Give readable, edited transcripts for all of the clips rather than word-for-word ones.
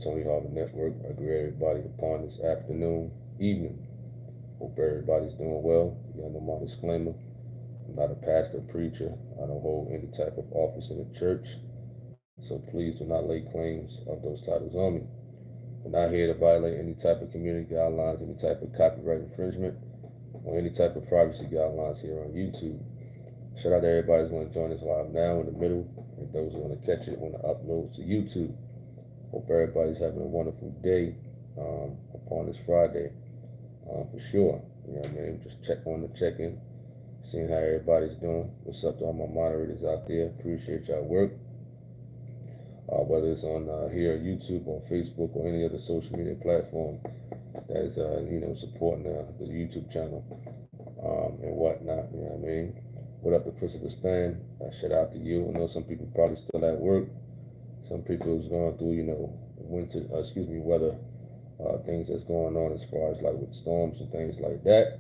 Tony Harvin Network. I greet everybody upon this afternoon, evening. Hope everybody's doing well. You know my disclaimer. I'm not a pastor, preacher. I don't hold any type of office in the church. So please do not lay claims of those titles on me. I'm not here to violate any type of community guidelines, any type of copyright infringement, or any type of privacy guidelines here on YouTube. Shout out to everybody who's going to join us live now in the middle, and those who want to catch it when it uploads to YouTube. Hope everybody's having a wonderful day upon this Friday, for sure. You know what I mean? Just check in, seeing how everybody's doing. What's up to all my moderators out there? Appreciate y'all work. Whether it's on here, YouTube, on Facebook, or any other social media platform that is, supporting the YouTube channel and whatnot. You know what I mean? What up to Christopher Span? Shout out to you. I know some people probably still at work. Some people who's going through, weather things that's going on as far as like with storms and things like that.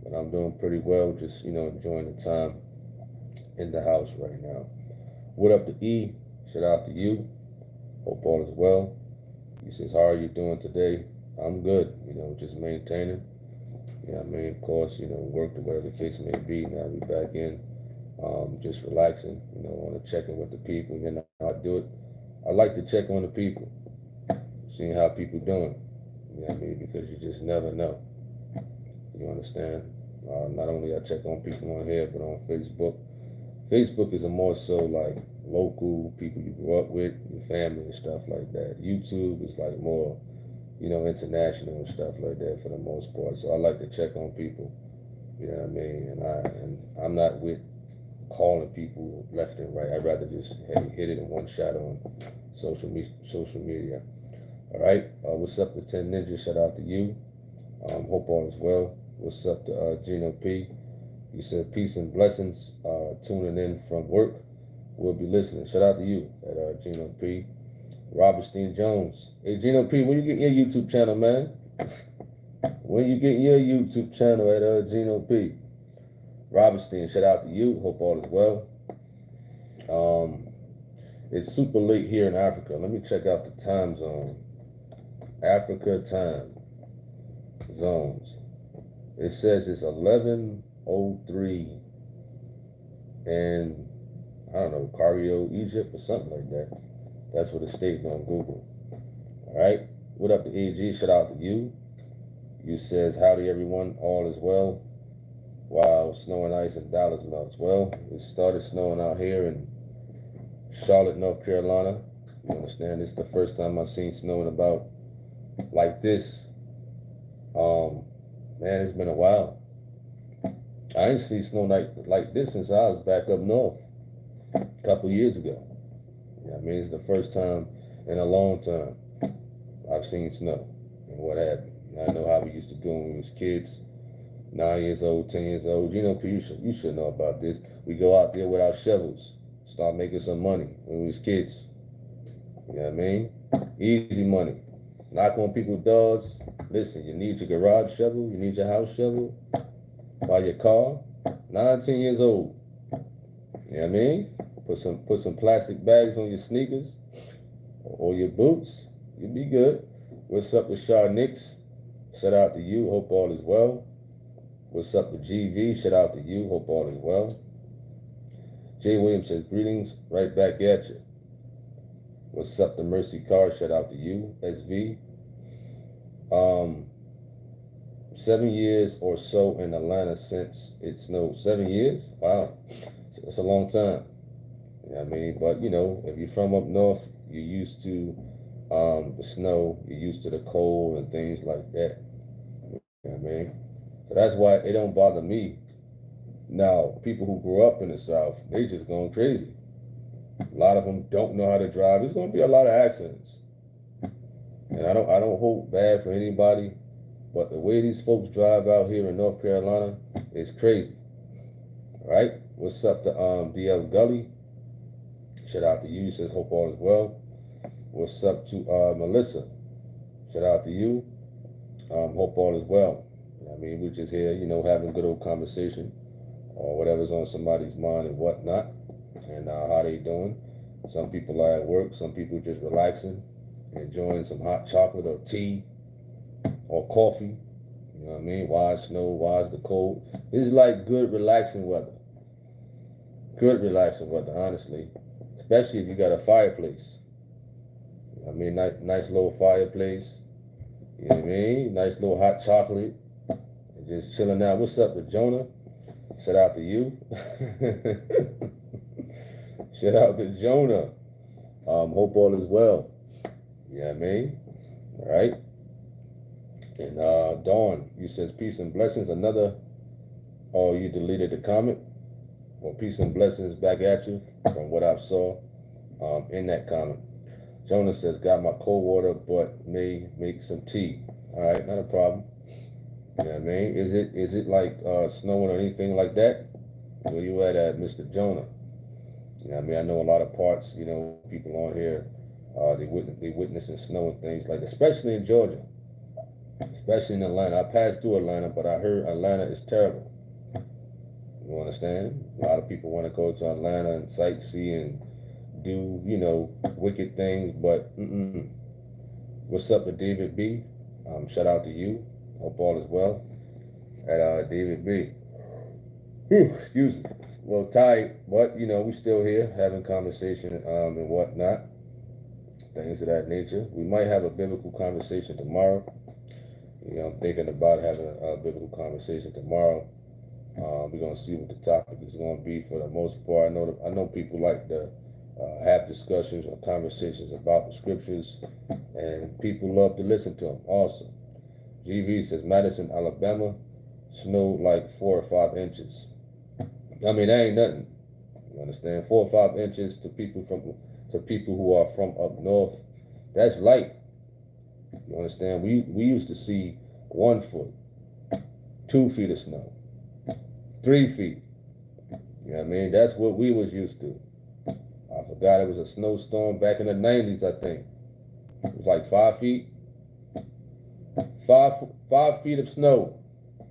But I'm doing pretty well, just enjoying the time in the house right now. What up to E? Shout out to you. Hope all is well. He says, how are you doing today? I'm good, just maintaining. Of course, work or whatever the case may be. Now we back in, just relaxing, want to check in with the people. You know how I do it. I like to check on the people, seeing how people doing. Because you just never know. You understand? Not only I check on people on here, but on Facebook. Facebook is a more so like local people you grew up with, your family and stuff like that. YouTube is like more, international and stuff like that for the most part. So I like to check on people, you know what I mean? And I'm not with calling people left and right. I'd rather just hit it in one shot on social media. All right. What's up to 10 Ninjas? Shout out to you. Hope all is well. What's up to Gino P? He said, peace and blessings, tuning in from work. We'll be listening. Shout out to you at Gino P. Robertstein Jones. Hey, Gino P, when you get your YouTube channel, man? When you get your YouTube channel at Gino P. Robertstein, shout out to you. Hope all is well. It's super late here in Africa. Let me check out the time zone. Africa time zones. It says it's 11:03 in, I don't know, Cairo, Egypt, or something like that. That's what it states on Google. All right. What up to AG? Shout out to you. You says, howdy everyone, all is well. Wow, snow and ice in Dallas melts. Well, it started snowing out here in Charlotte, North Carolina. You understand? This is the first time I've seen snow in about like this. Man, it's been a while. I ain't seen snow like this since I was back up north a couple years ago. It's the first time in a long time I've seen snow and what have you. I know how we used to do when we was kids, 9 years old, 10 years old. You should know about this. We go out there with our shovels, start making some money when we was kids. You know what I mean? Easy money. Knock on people's doors. Listen, you need your garage shovel, you need your house shovel, buy your car. 9, 10 years old. You know what I mean? Put some plastic bags on your sneakers or your boots. You'll be good. What's up with Shar Nix? Shout out to you. Hope all is well. What's up with GV? Shout out to you. Hope all is well. Jay Williams says, greetings. Right back at you. What's up to Mercy Carr? Shout out to you. SV. 7 years or so in Atlanta since it snowed. 7 years? Wow. That's a long time. You know what I mean? But, if you're from up north, you're used to the snow, you're used to the cold and things like that. You know what I mean? So that's why it don't bother me. Now, people who grew up in the South, they just going crazy. A lot of them don't know how to drive. There's going to be a lot of accidents. And I don't hold bad for anybody, but the way these folks drive out here in North Carolina is crazy. All right? What's up to DL Gully? Shout out to you. Says, hope all is well. What's up to Melissa? Shout out to you. Hope all is well. We're just here, having good old conversation or whatever's on somebody's mind and whatnot, and how they doing. Some people are at work, some people just relaxing enjoying some hot chocolate or tea or coffee. You know what I mean? Why is snow? Why is the cold? It's like good relaxing weather. Good relaxing weather, honestly. Especially if you got a fireplace. You know what I mean? Nice little fireplace. You know what I mean? Nice little hot chocolate. And just chilling out. What's up with Jonah? Shout out to you. Shout out to Jonah. Hope all is well. You know what I mean? All right. And Dawn, you says peace and blessings. Another, oh, you deleted the comment. Well, peace and blessings back at you from what I saw in that comment. Jonah says, got my cold water, but may make some tea. All right, not a problem. You know what I mean? Is it like snowing or anything like that? Where you at Mr. Jonah? You know what I mean? I know a lot of parts, you know, people on here, they witnessing snow and things like that, especially in Georgia, especially in Atlanta. I passed through Atlanta, but I heard Atlanta is terrible. You understand? A lot of people want to go to Atlanta and sightsee and do, you know, wicked things, but What's up with David B? Shout out to you. Hope all is well at David B. Whew, excuse me. A little tired, but you know, we still here having conversation and whatnot, things of that nature. We might have a biblical conversation tomorrow. You know, I'm thinking about having a biblical conversation tomorrow. We're gonna see what the topic is gonna be for the most part. I know people like to have discussions or conversations about the scriptures, and people love to listen to them. Also, GV says Madison, Alabama, snowed like 4 or 5 inches. I mean, that ain't nothing. You understand? 4 or 5 inches to people who are from up north, that's light. You understand? We used to see 1 foot, 2 feet of snow, 3 feet. You know what I mean? That's what we was used to. I forgot it was a snowstorm back in the 90s, I think. It was like 5 feet. 5 feet of snow. I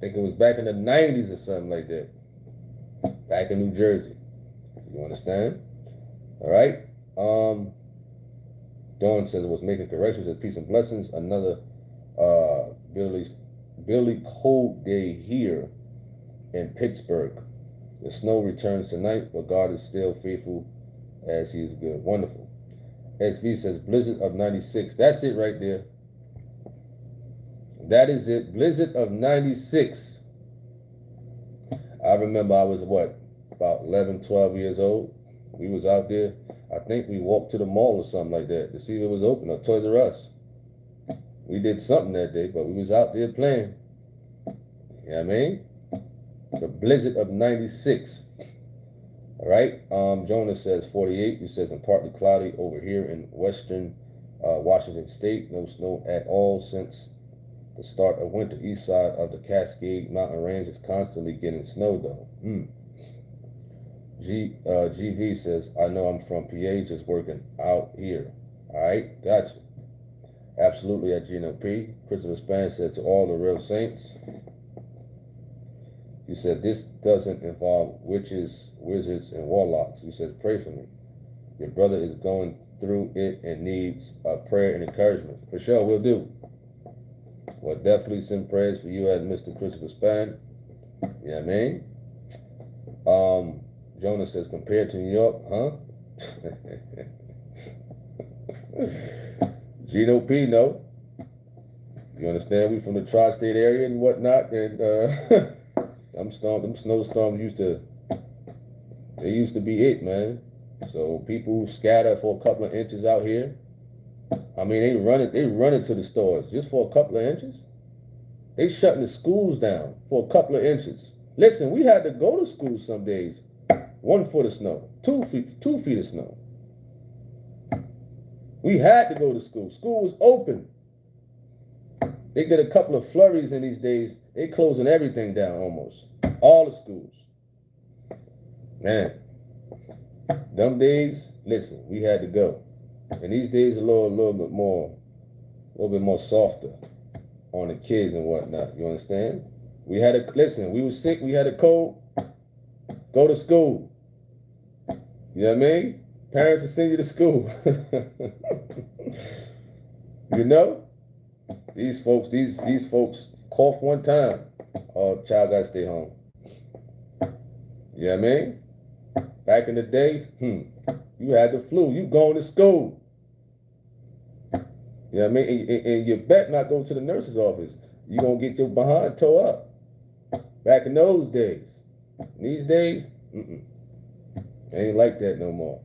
think it was back in the 90s or something like that. Back in New Jersey. You understand? All right. Dawn says it was making corrections at Peace and Blessings. Another Billy cold day here in Pittsburgh. The snow returns tonight, but God is still faithful as he is good. Wonderful. SV says blizzard of 96. That's it right there. That is it. Blizzard of 96. I remember I was, about 11, 12 years old. We was out there. I think we walked to the mall or something like that to see if it was open, or Toys R Us. We did something that day, but we was out there playing. You know what I mean? The blizzard of 96. All right. Jonah says 48. He says, and partly cloudy over here in western Washington State. No snow at all since the start of winter. East side of the Cascade Mountain Range is constantly getting snow though. GV says, I know I'm from PA, just working out here. All right, gotcha. Absolutely at Gino P. Christopher Span said, to all the real saints. He said, this doesn't involve witches, wizards, and warlocks. He says, pray for me. Your brother is going through it and needs prayer and encouragement. For sure, we'll do. Well, definitely send prayers for you and Mr. Christopher Span. You know what I mean? Jonah says, compared to New York, huh? Gino P, no. You understand? We from the tri-state area and whatnot, and them snowstorms used to be it, man. So people scatter for a couple of inches out here. I mean, they run to the stores just for a couple of inches. They shutting the schools down for a couple of inches. Listen, we had to go to school some days. 1 foot of snow, 2 feet of snow. We had to go to school. School was open. They get a couple of flurries in these days. They closing everything down almost. All the schools. Man, them days, listen, we had to go. And these days a little bit more softer on the kids and whatnot. You understand? We had to listen. We were sick. We had a cold. Go to school. You know what I mean? Parents will send you to school. You know, these folks cough one time. Oh, child gotta stay home. You know what I mean? Back in the day, you had the flu. You going to school. You know what I mean? And you bet not go to the nurse's office. You gonna get your behind tore up. Back in those days. These days, ain't like that no more.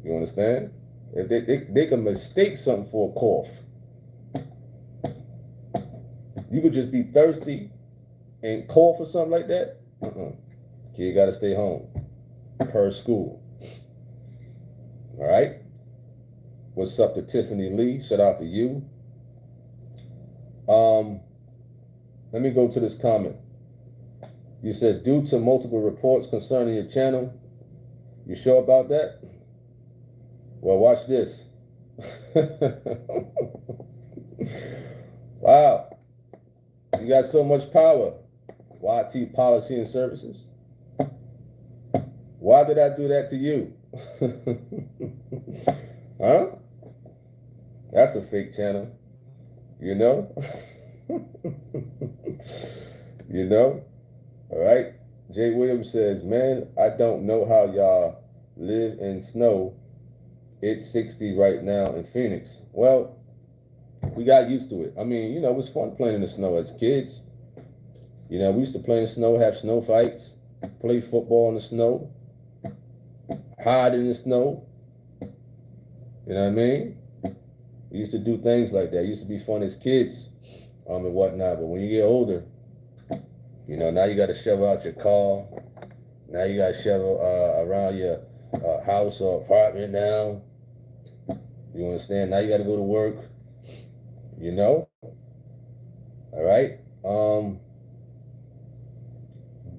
You understand? If they can mistake something for a cough. You could just be thirsty and cough or something like that. Kid gotta stay home. Per school. All right? What's up to Tiffany Lee? Shout out to you. Let me go to this comment. You said, due to multiple reports concerning your channel, you sure about that? Well, watch this. Wow. You got so much power. YT Policy and Services. Why did I do that to you? Huh? That's a fake channel. You know? You know? All right. Jay Williams says, man, I don't know how y'all live in snow. It's 60 right now in Phoenix. Well, we got used to it. I mean, you know, it was fun playing in the snow as kids. You know, we used to play in the snow, have snow fights, play football in the snow, hide in the snow. You know what I mean? We used to do things like that. It used to be fun as kids and whatnot. But when you get older, you know, now you got to shovel out your car. Now you got to shovel around your house or apartment now. You understand? Now you got to go to work. You know? All right?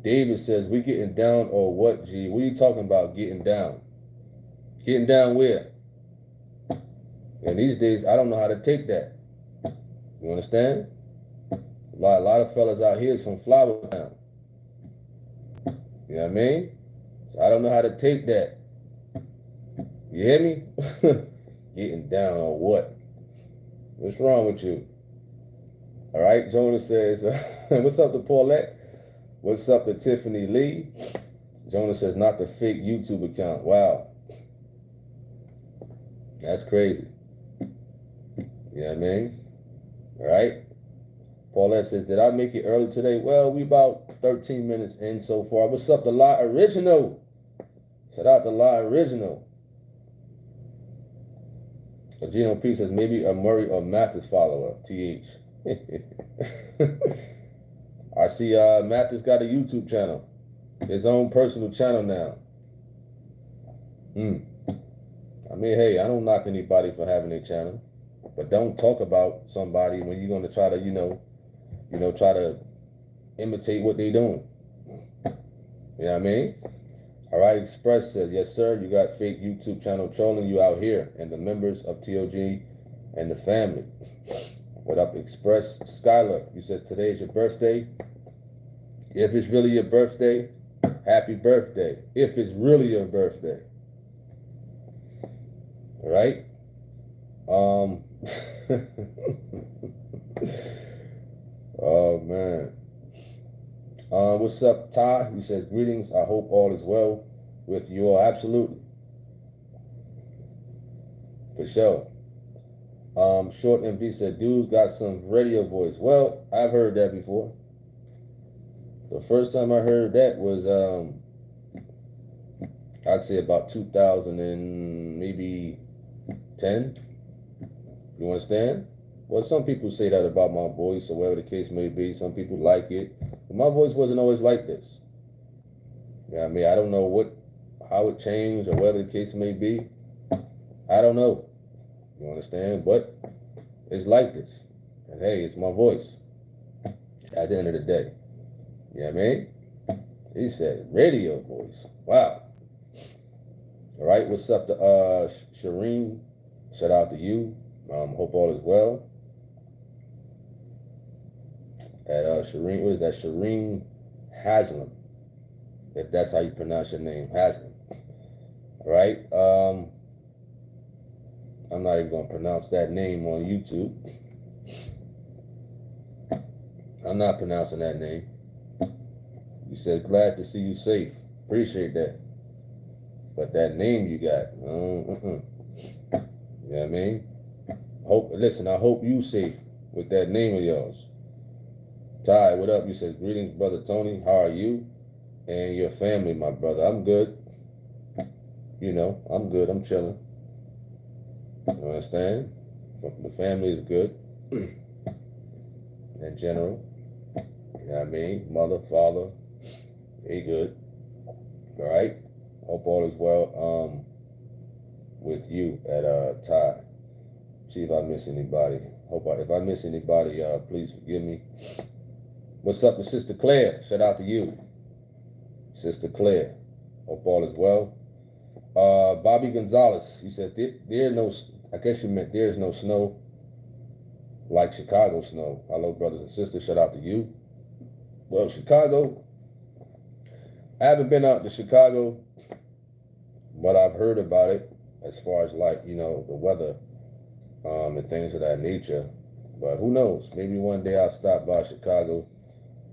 David says, we getting down or what, G? What are you talking about getting down? Getting down where? And these days, I don't know how to take that. You understand? A lot of fellas out here is from Flower Town. You know what I mean? So I don't know how to take that. You hear me? Getting down on what? What's wrong with you? All right, Jonah says, what's up to Paulette? What's up to Tiffany Lee? Jonah says, not the fake YouTube account. Wow. That's crazy. You know what I mean? All right. Paulette says, did I make it early today? Well, we about 13 minutes in so far. What's up to La Original? Shout out to La Original. Gino P says, maybe a Murray or Mathis follower. TH. I see Mathis got a YouTube channel. His own personal channel now. I mean, hey, I don't knock anybody for having a channel. But don't talk about somebody when you're going to try to, try to imitate what they doing. You know what I mean? All right, Express says, yes, sir, you got fake YouTube channel trolling you out here and the members of TOG and the family. What up, Express? Skylar, you said today's your birthday. If it's really your birthday, happy birthday. If it's really your birthday. All right? Oh, man. What's up, Ty? He says, greetings. I hope all is well with you all. Absolutely. For sure. Short MB said, dude got some radio voice. Well, I've heard that before. The first time I heard that was, I'd say about 2000 and maybe 10. You understand? Well, some people say that about my voice or whatever the case may be. Some people like it. But my voice wasn't always like this. You know what I mean? I don't know how it changed or whatever the case may be. I don't know. You understand? But it's like this. And hey, it's my voice. At the end of the day. You know what I mean? He said radio voice. Wow. All right, what's up to Shireen? Shout out to you. Hope all is well. At Shireen, what is that? Shireen Haslam, if that's how you pronounce your name, Haslam. All right. I'm not even going to pronounce that name on YouTube. I'm not pronouncing that name. You said, glad to see you safe. Appreciate that. But that name you got, you know what I mean? Listen, I hope you safe with that name of yours. Ty, what up? You says, greetings, brother Tony. How are you and your family, my brother? I'm good. You know, I'm good. I'm chilling. You understand? The family is good in general. You know what I mean? Mother, father, they good. All right? Hope all is well with you at Ty. See if I miss anybody. If I miss anybody, please forgive me. What's up with Sister Claire? Shout out to you, Sister Claire. Hope all is well. Bobby Gonzalez, you said I guess you meant there's no snow like Chicago snow. Hello, brothers and sisters. Shout out to you. Well, Chicago, I haven't been out to Chicago, but I've heard about it as far as like, you know, the weather and things of that nature. But who knows? Maybe one day I'll stop by Chicago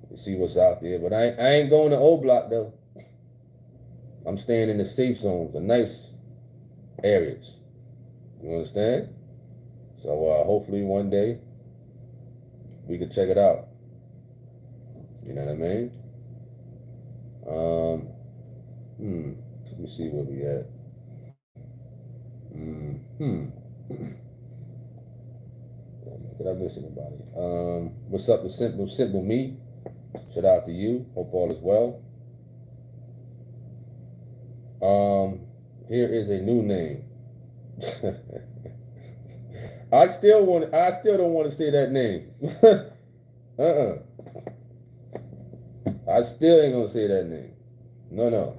and see what's out there. But I ain't going to O Block though. I'm staying in the safe zones, the nice areas. You understand? So hopefully one day we can check it out. You know what I mean? Let me see where we at. Did I miss anybody? What's up with Simple Me? Shout out to you. Hope all is well. Here is a new name. I still don't want to say that name. I still ain't gonna say that name. No.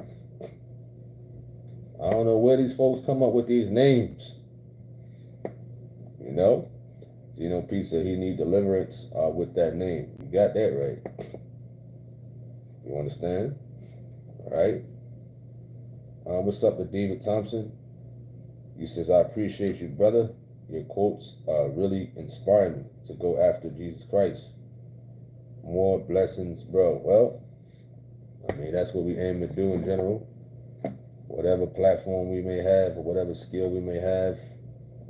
I don't know where these folks come up with these names. You know? Gino P said he need deliverance with that name. You got that right. You understand? All right. What's up with David Thompson? He says, I appreciate you, brother. Your quotes really inspire me to go after Jesus Christ. More blessings, bro. Well, I mean, that's what we aim to do in general. Whatever platform we may have or whatever skill we may have,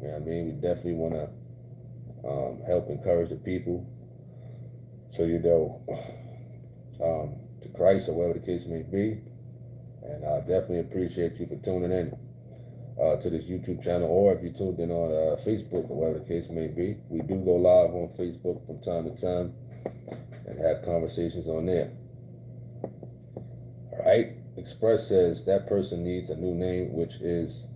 you know what I mean, we definitely want to help encourage the people so you know to Christ or whatever the case may be. And I definitely appreciate you for tuning in to this YouTube channel, or if you tuned in on Facebook or whatever the case may be. We do go live on Facebook from time to time and have conversations on there. All right. Express says that person needs a new name, which is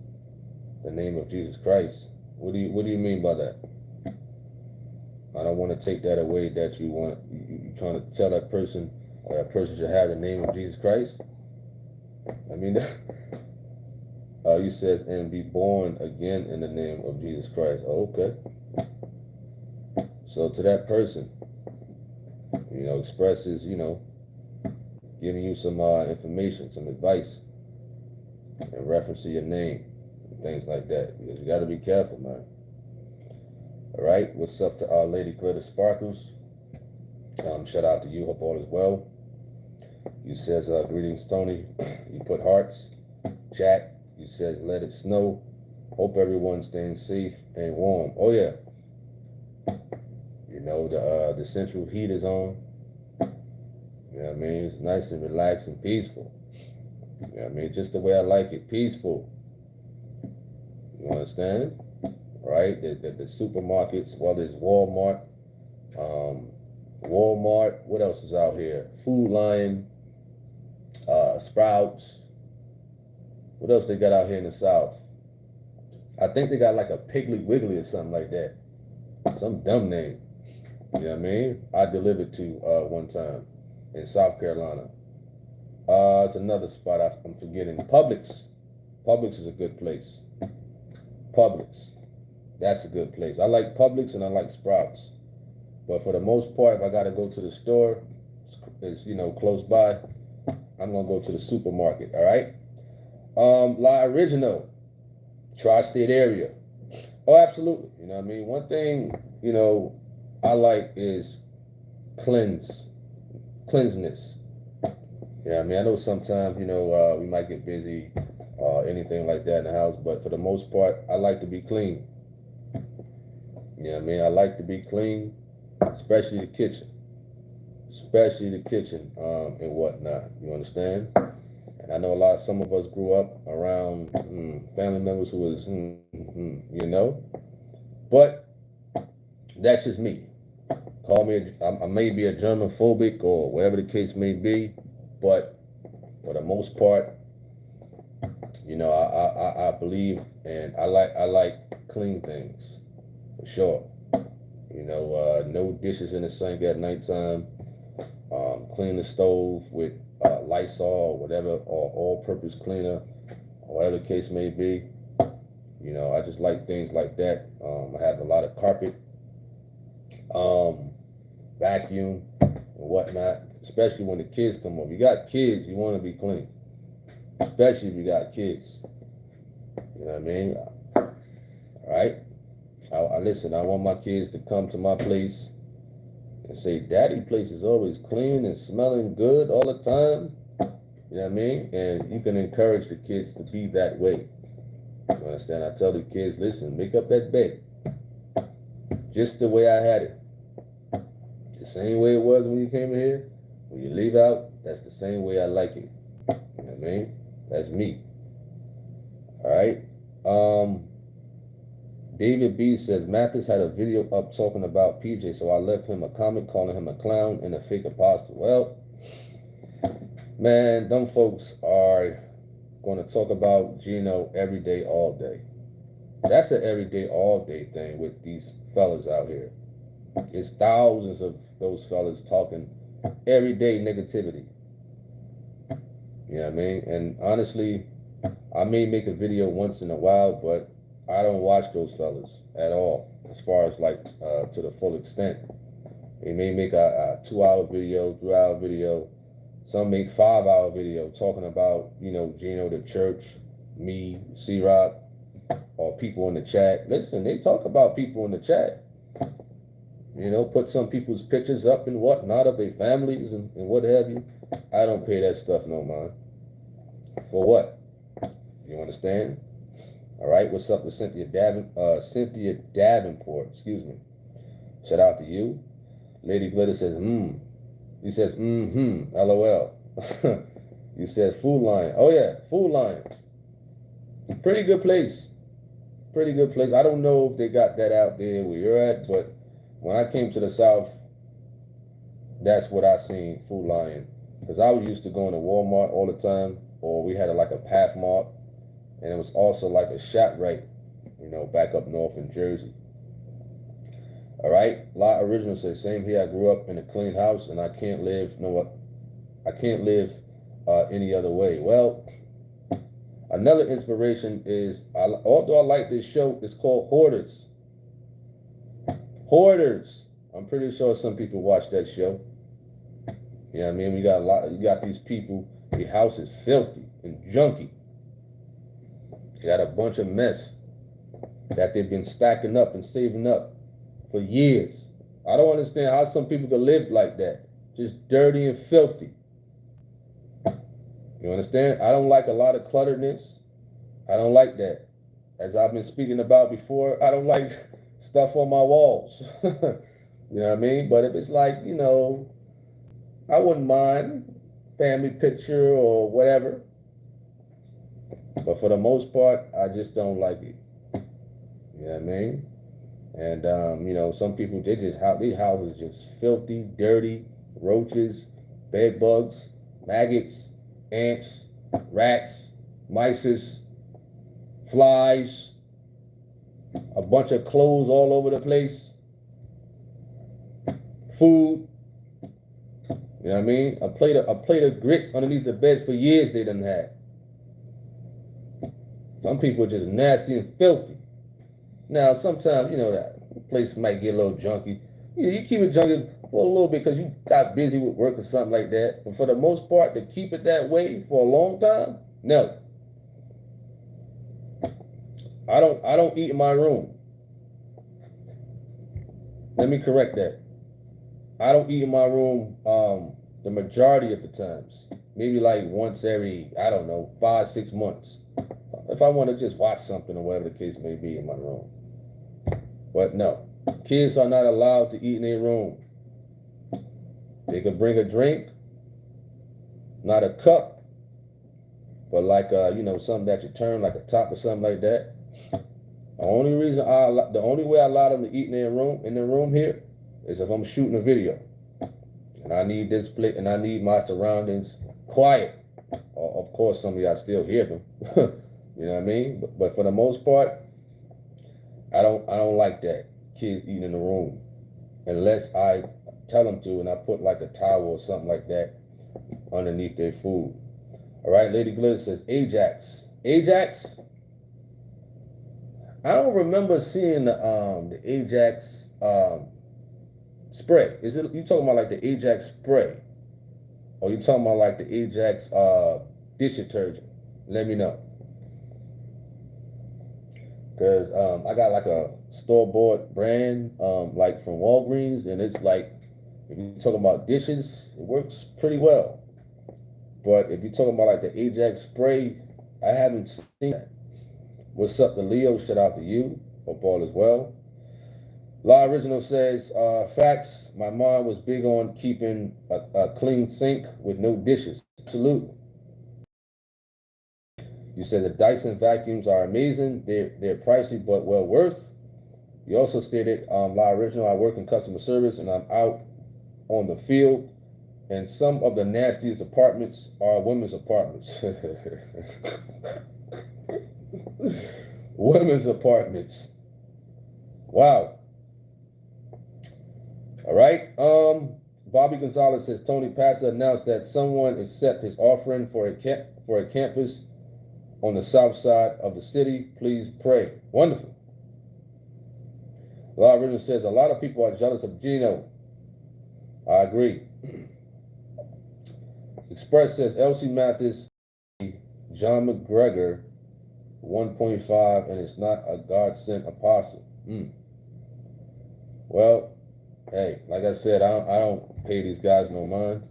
the name of Jesus Christ. What do you mean by that? I don't want to take that away that you trying to tell that person should have the name of Jesus Christ. I mean, you says, and be born again in the name of Jesus Christ. Oh, okay. So to that person, you know, Express is, you know, giving you some information, some advice in reference to your name and things like that, because you got to be careful, man. All right. What's up to our Lady Glitter Sparkles? Shout out to you. Hope all is well. You says, greetings, Tony. You put hearts. Chat. You says, let it snow. Hope everyone's staying safe and warm. Oh, yeah. You know, the central heat is on. You know what I mean? It's nice and relaxed and peaceful. You know what I mean? Just the way I like it. Peaceful. You understand? Right? The supermarkets, whether it's Walmart, what else is out here? Food Lion, Sprouts. What else they got out here in the South? I think they got like a Piggly Wiggly or something like that. Some dumb name. You know what I mean? I delivered to one time in South Carolina. It's another spot I'm forgetting. Publix. Publix is a good place. Publix. That's a good place. I like Publix and I like Sprouts. But for the most part, if I got to go to the store, it's, you know, close by, I'm going to go to the supermarket, all right? La Original, tri-state area. Oh, absolutely. You know what I mean? One thing, I like is cleanliness. Yeah, I mean, I know sometimes, we might get busy, anything like that in the house, but for the most part, I like to be clean. You know what I mean? I like to be clean, especially the kitchen. And whatnot. You understand? And I know some of us grew up around family members who was, but that's just me. Call me, I may be a germophobic or whatever the case may be, but for the most part, I believe and I like clean things for sure. No dishes in the sink at nighttime. Clean the stove with Lysol or whatever, or all-purpose cleaner, or whatever the case may be. I just like things like that. I have a lot of carpet, vacuum, and whatnot. Especially when the kids come over. You got kids, you want to be clean. Especially if you got kids. You know what I mean? All right. Listen, I want my kids to come to my place and say, Daddy place is always clean and smelling good all the time. You know what I mean? And you can encourage the kids to be that way. You understand? I tell the kids, listen, make up that bed just the way I had it. The same way it was when you came in here. When you leave out, that's the same way I like it. You know what I mean? That's me. All right. David B says, Mathis had a video up talking about PJ, so I left him a comment calling him a clown and a fake apostle. Well, man, them folks are going to talk about Gino every day, all day. That's an everyday, all day thing with these fellas out here. It's thousands of those fellas talking everyday negativity. You know what I mean? And honestly, I may make a video once in a while, but I don't watch those fellas at all, as far as to the full extent. They may make a 2-hour video, 3-hour video. Some make 5-hour video talking about, Gino, the church, me, C-Rock, or people in the chat. Listen, they talk about people in the chat. Put some people's pictures up and whatnot of their families and what have you. I don't pay that stuff no mind. For what? You understand? All right, what's up with Cynthia Davenport, excuse me. Shout out to you. Lady Glitter says, He says, LOL. You says Food Lion. Oh yeah, Food Lion. Pretty good place. I don't know if they got that out there where you're at, but when I came to the South, that's what I seen, Food Lion. Because I was used to going to Walmart all the time, or we had a Pathmark. And it was also like a ShopRite, back up north in Jersey. All right, La Original says, same here. I grew up in a clean house, and I can't live any other way. Well, another inspiration is, although I like this show, it's called Hoarders. Hoarders. I'm pretty sure some people watch that show. You know what I mean? You got these people, the house is filthy and junky. You got a bunch of mess that they've been stacking up and saving up for years. I don't understand how some people can live like that. Just dirty and filthy. You understand? I don't like a lot of clutteredness. I don't like that. As I've been speaking about before, I don't like stuff on my walls. You know what I mean? But if it's I wouldn't mind family picture or whatever. But for the most part, I just don't like it. You know what I mean? And, some people, these houses just filthy, dirty, roaches, bed bugs, maggots, ants, rats, mice, flies, a bunch of clothes all over the place, food. You know what I mean? A plate of grits underneath the bed for years they done had. Some people are just nasty and filthy. Now, sometimes, that place might get a little junky. You keep it junky for a little bit because you got busy with work or something like that. But for the most part, to keep it that way for a long time, no. I don't eat in my room. Let me correct that. I don't eat in my room the majority of the times. Maybe like once every, I don't know, 5-6 months. If I want to just watch something or whatever the case may be in my room. But no, kids are not allowed to eat in their room. They could bring a drink, not a cup, but like something that you turn like a top or something like that. The only way I allow them to eat in their room here is if I'm shooting a video and I need this plate and I need my surroundings quiet. Of course, some of y'all still hear them. You know what I mean? But for the most part, I don't like that kids eating in the room unless I tell them to and I put like a towel or something like that underneath their food. All right, Lady Glitter says Ajax. Ajax? I don't remember seeing the Ajax spray. Is it you talking about like the Ajax spray? Or you talking about like the Ajax dish detergent? Let me know. Because I got like a store-bought brand like from Walgreens, and it's like, if you're talking about dishes, it works pretty well. But if you're talking about like the Ajax spray, I haven't seen that. What's up to Leo? Shout out to you. Hope all is well. La Original says, facts, my mom was big on keeping a clean sink with no dishes. Absolutely. You said the Dyson vacuums are amazing. They're pricey, but well worth. You also stated, La Original, I work in customer service and I'm out on the field. And some of the nastiest apartments are women's apartments. Women's apartments. Wow. All right. Bobby Gonzalez says Tony Pastor announced that someone accept his offering for a campus on the south side of the city. Please pray. Wonderful. Law Original says a lot of people are jealous of Gino. I agree. Express says Elsie Mathis, John McGregor, 1.5, and it's not a God-sent apostle. Well, hey, like I said, I don't pay these guys no mind.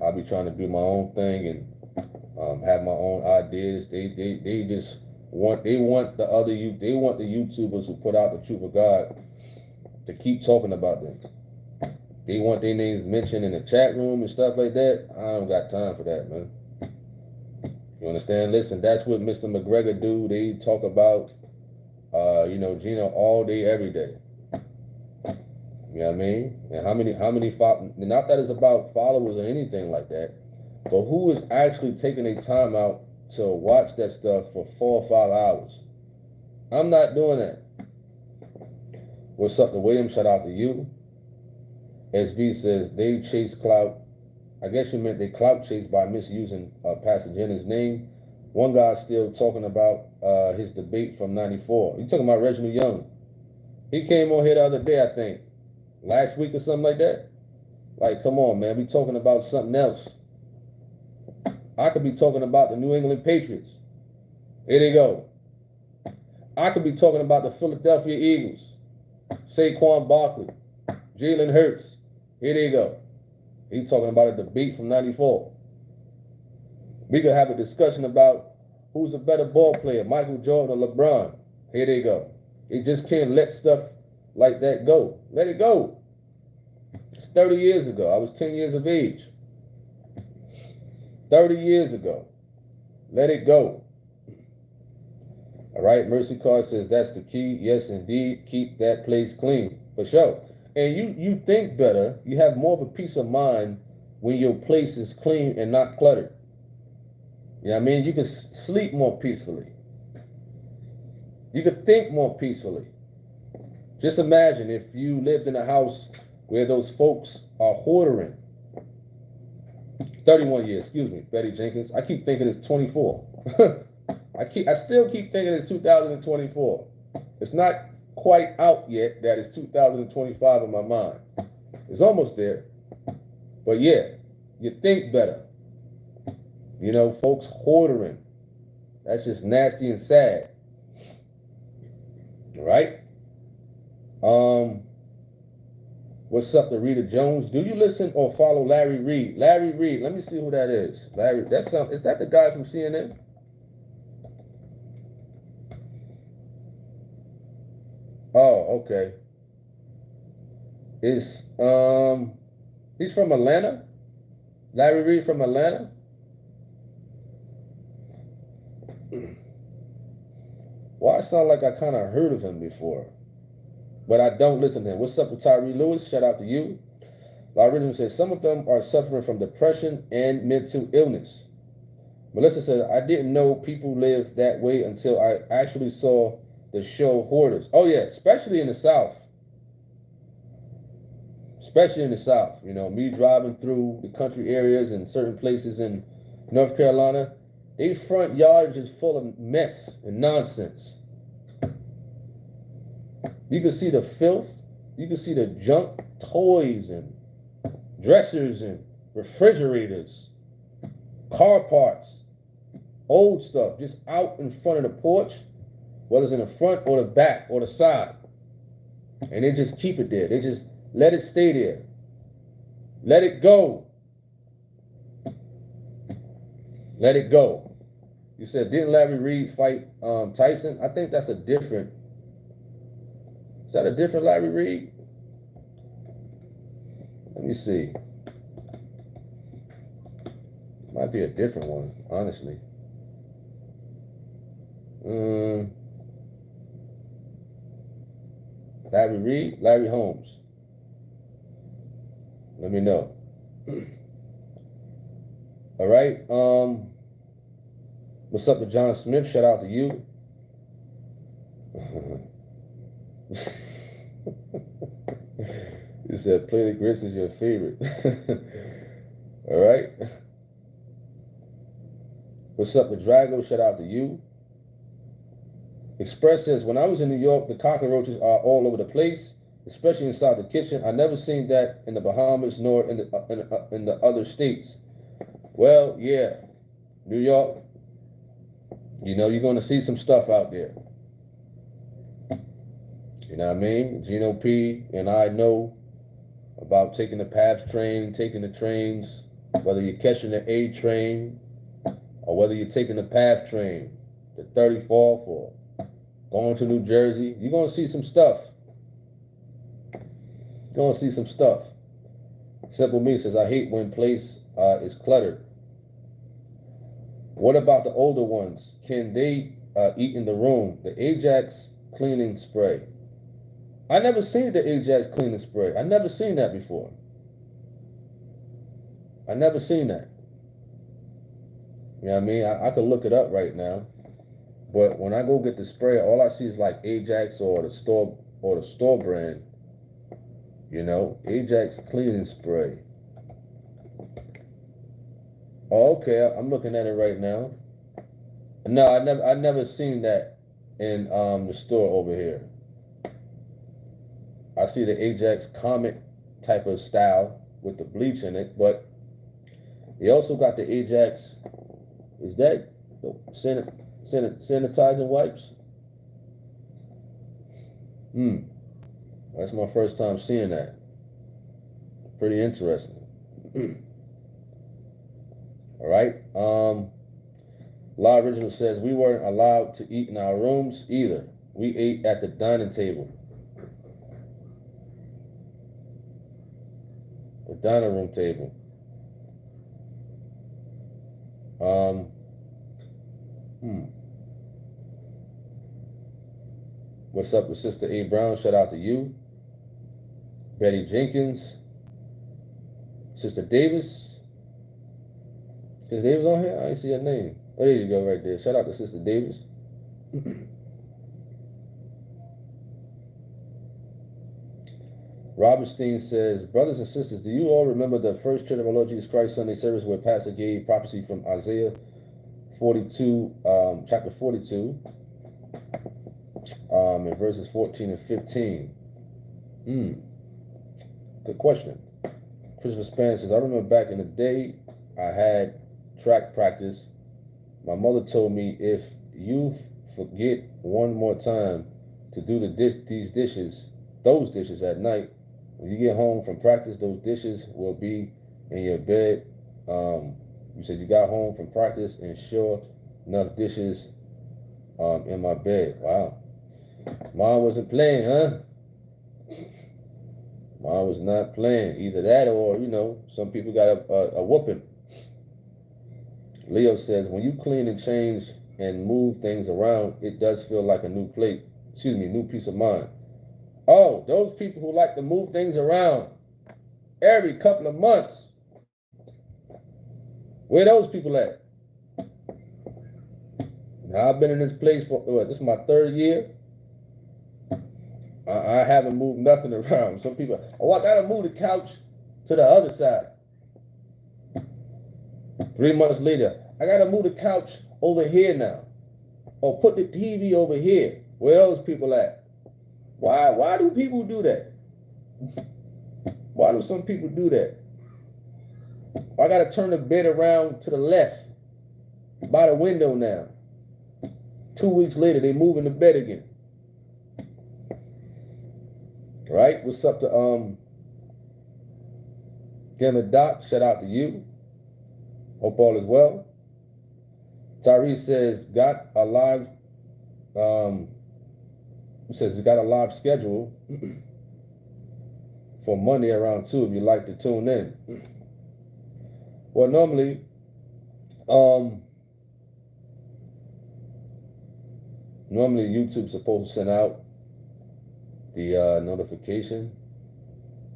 I'll be trying to do my own thing and have my own ideas. They just want the YouTubers who put out the truth of God to keep talking about them. They want their names mentioned in the chat room and stuff like that. I don't got time for that, man. You understand? Listen, that's what Mr. McGregor do. They talk about, Gino all day, every day. You know what I mean? And how many not that it's about followers or anything like that, but who is actually taking a time out to watch that stuff for 4 or 5 hours? I'm not doing that. What's up to William? Shout out to you. SB says they chase clout. I guess you meant they clout chase by misusing Pastor Jennings' name. One guy's still talking about his debate from '94. You talking about Reginald Young? He came on here the other day, I think, last week or something like that. Like, come on, man, we talking about something else. I could be talking about the New England Patriots. Here they go. I could be talking about the Philadelphia Eagles, Saquon Barkley, Jalen Hurts. Here they go. He's talking about a debate from '94. We could have a discussion about who's a better ball player, Michael Jordan or LeBron. Here they go. They just can't let stuff like that go. Let it go. It's 30 years ago. I was 10 years of age. 30 years ago. Let it go. All right. Mercy Card says that's the key. Yes, indeed. Keep that place clean. For sure. And you think better. You have more of a peace of mind when your place is clean and not cluttered. You know what I mean? You can sleep more peacefully. You could think more peacefully. Just imagine if you lived in a house where those folks are hoarding. 31 years, excuse me, Betty Jenkins. I keep thinking it's 24. I still keep thinking it's 2024. It's not quite out yet that it's 2025 in my mind. It's almost there. But yeah, you think better. You know, folks hoarding. That's just nasty and sad. All right? What's up to Rita Jones? Do you listen or follow Larry Reed? Larry Reed, let me see who that is. Larry, is that the guy from CNN? Oh, okay. He's from Atlanta? Larry Reed from Atlanta? Well, I sound like I kind of heard of him before, but I don't listen to him. What's up with Tyree Lewis? Shout out to you. La Original says some of them are suffering from depression and mental illness. Melissa says, I didn't know people live that way until I actually saw the show Hoarders. Oh yeah, especially in the South. Especially in the South. You know, me driving through the country areas and certain places in North Carolina, their front yard is just full of mess and nonsense. You can see the filth. You can see the junk toys and dressers and refrigerators, car parts, old stuff just out in front of the porch, whether it's in the front or the back or the side. And they just keep it there. They just let it stay there. Let it go. Let it go. You said, didn't Larry Reed fight Tyson? I think that's a different. Is that a different Larry Reed? Let me see. Might be a different one, honestly. Larry Reed, Larry Holmes. Let me know. All right. What's up to John Smith? Shout out to you. You said play the grits is your favorite. All right. What's up to Drago? Shout out to you. Express says, when I was in New York, the cockroaches are all over the place, especially inside the kitchen. I never seen that in the Bahamas nor in the other states. Well, yeah, New York, you know, you're going to see some stuff out there. You know what I mean? Gino P and I know about taking the PATH train, taking the trains, whether you're catching the A train or whether you're taking the PATH train, the 34th or going to New Jersey. You're going to see some stuff. You're going to see some stuff. Simple Me says, I hate when place is cluttered. What about the older ones? Can they eat in the room? The Ajax cleaning spray. I never seen the Ajax cleaning spray. I never seen that before. I never seen that. You know what I mean? I could look it up right now. But when I go get the spray, all I see is like Ajax or the store brand. You know, Ajax cleaning spray. Oh, okay, I'm looking at it right now. No, I never seen that in the store over here. I see the Ajax comic type of style with the bleach in it, but they also got the Ajax. Is that sanitizing wipes? That's my first time seeing that. Pretty interesting. All right. La Original says, we weren't allowed to eat in our rooms either. We ate at the dining table. The dining room table. What's up with Sister A. Brown? Shout out to you. Betty Jenkins. Sister Davis. Sister Davis on here? I didn't see her name. Oh, there you go right there. Shout out to Sister Davis. Robert Steen says, brothers and sisters, do you all remember the first Church of our Lord Jesus Christ Sunday service where Pastor gave prophecy from Isaiah 42, chapter 42, in verses 14 and 15? Good question. Christopher Span says, I remember back in the day, I had track practice. My mother told me, if you forget one more time to do those dishes at night, When you get home from practice, those dishes will be in your bed. You said you got home from practice and sure enough dishes in my bed. Wow. Mom wasn't playing, huh? Mom was not playing. Either that or, some people got a whooping. Leo says, when you clean and change and move things around, it does feel like a new piece of mind. Oh, those people who like to move things around every couple of months. Where those people at? Now, I've been in this place for, this is my 3rd year. I haven't moved nothing around. Some people, I gotta move the couch to the other side. 3 months later, I gotta move the couch over here now. Or put the TV over here. Where those people at? Why do people do that? Why do some people do that? I gotta turn the bed around to the left by the window now. 2 weeks later, they move in the bed again. Right? What's up to Gemma Doc? Shout out to you. Hope all is well. Tyrese says got a live schedule for Monday around 2 if you'd like to tune in. Well, normally YouTube's supposed to send out the notification.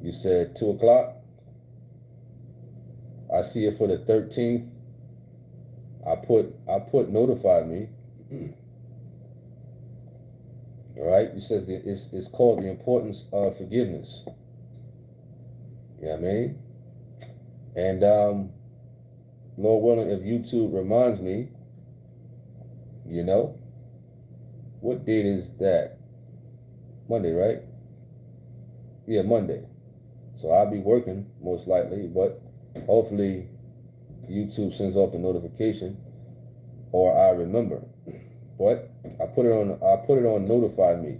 You said 2 o'clock. I see it for the 13th. I put notify me. All right. You said it's called the importance of forgiveness. You know what I mean? And Lord willing, if YouTube reminds me, what date is that? Monday, right? Yeah, Monday. So I'll be working most likely, but hopefully YouTube sends off the notification or I remember. But I put it on notify me.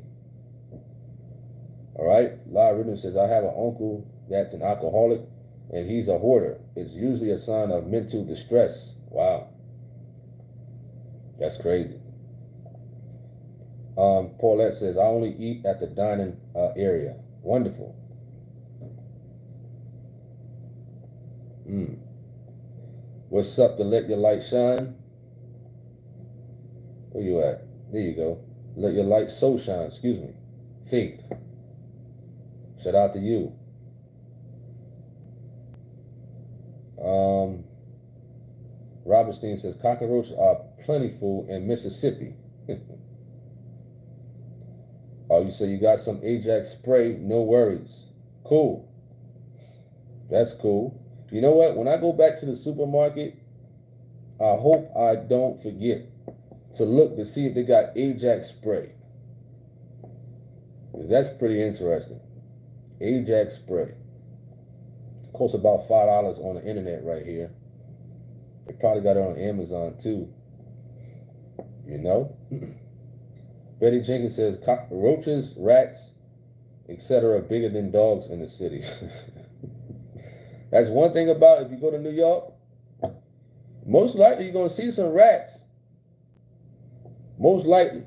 All right. Lara Ridden says, I have an uncle that's an alcoholic and he's a hoarder. It's usually a sign of mental distress. Wow. That's crazy. Paulette says, I only eat at the dining area. Wonderful. What's up to Let Your Light Shine? Where you at? There you go. Let your light so shine. Excuse me. Faith. Shout out to you. Robertstein says, cockroaches are plentiful in Mississippi. Oh, you say you got some Ajax spray? No worries. Cool. That's cool. You know what? When I go back to the supermarket, I hope I don't forget to look to see if they got Ajax spray. That's pretty interesting. Ajax spray. Costs about $5 on the internet right here. They probably got it on Amazon too. Betty Jenkins says cockroaches, rats, etc. bigger than dogs in the city. That's one thing about if you go to New York, most likely you're going to see some rats. Most likely.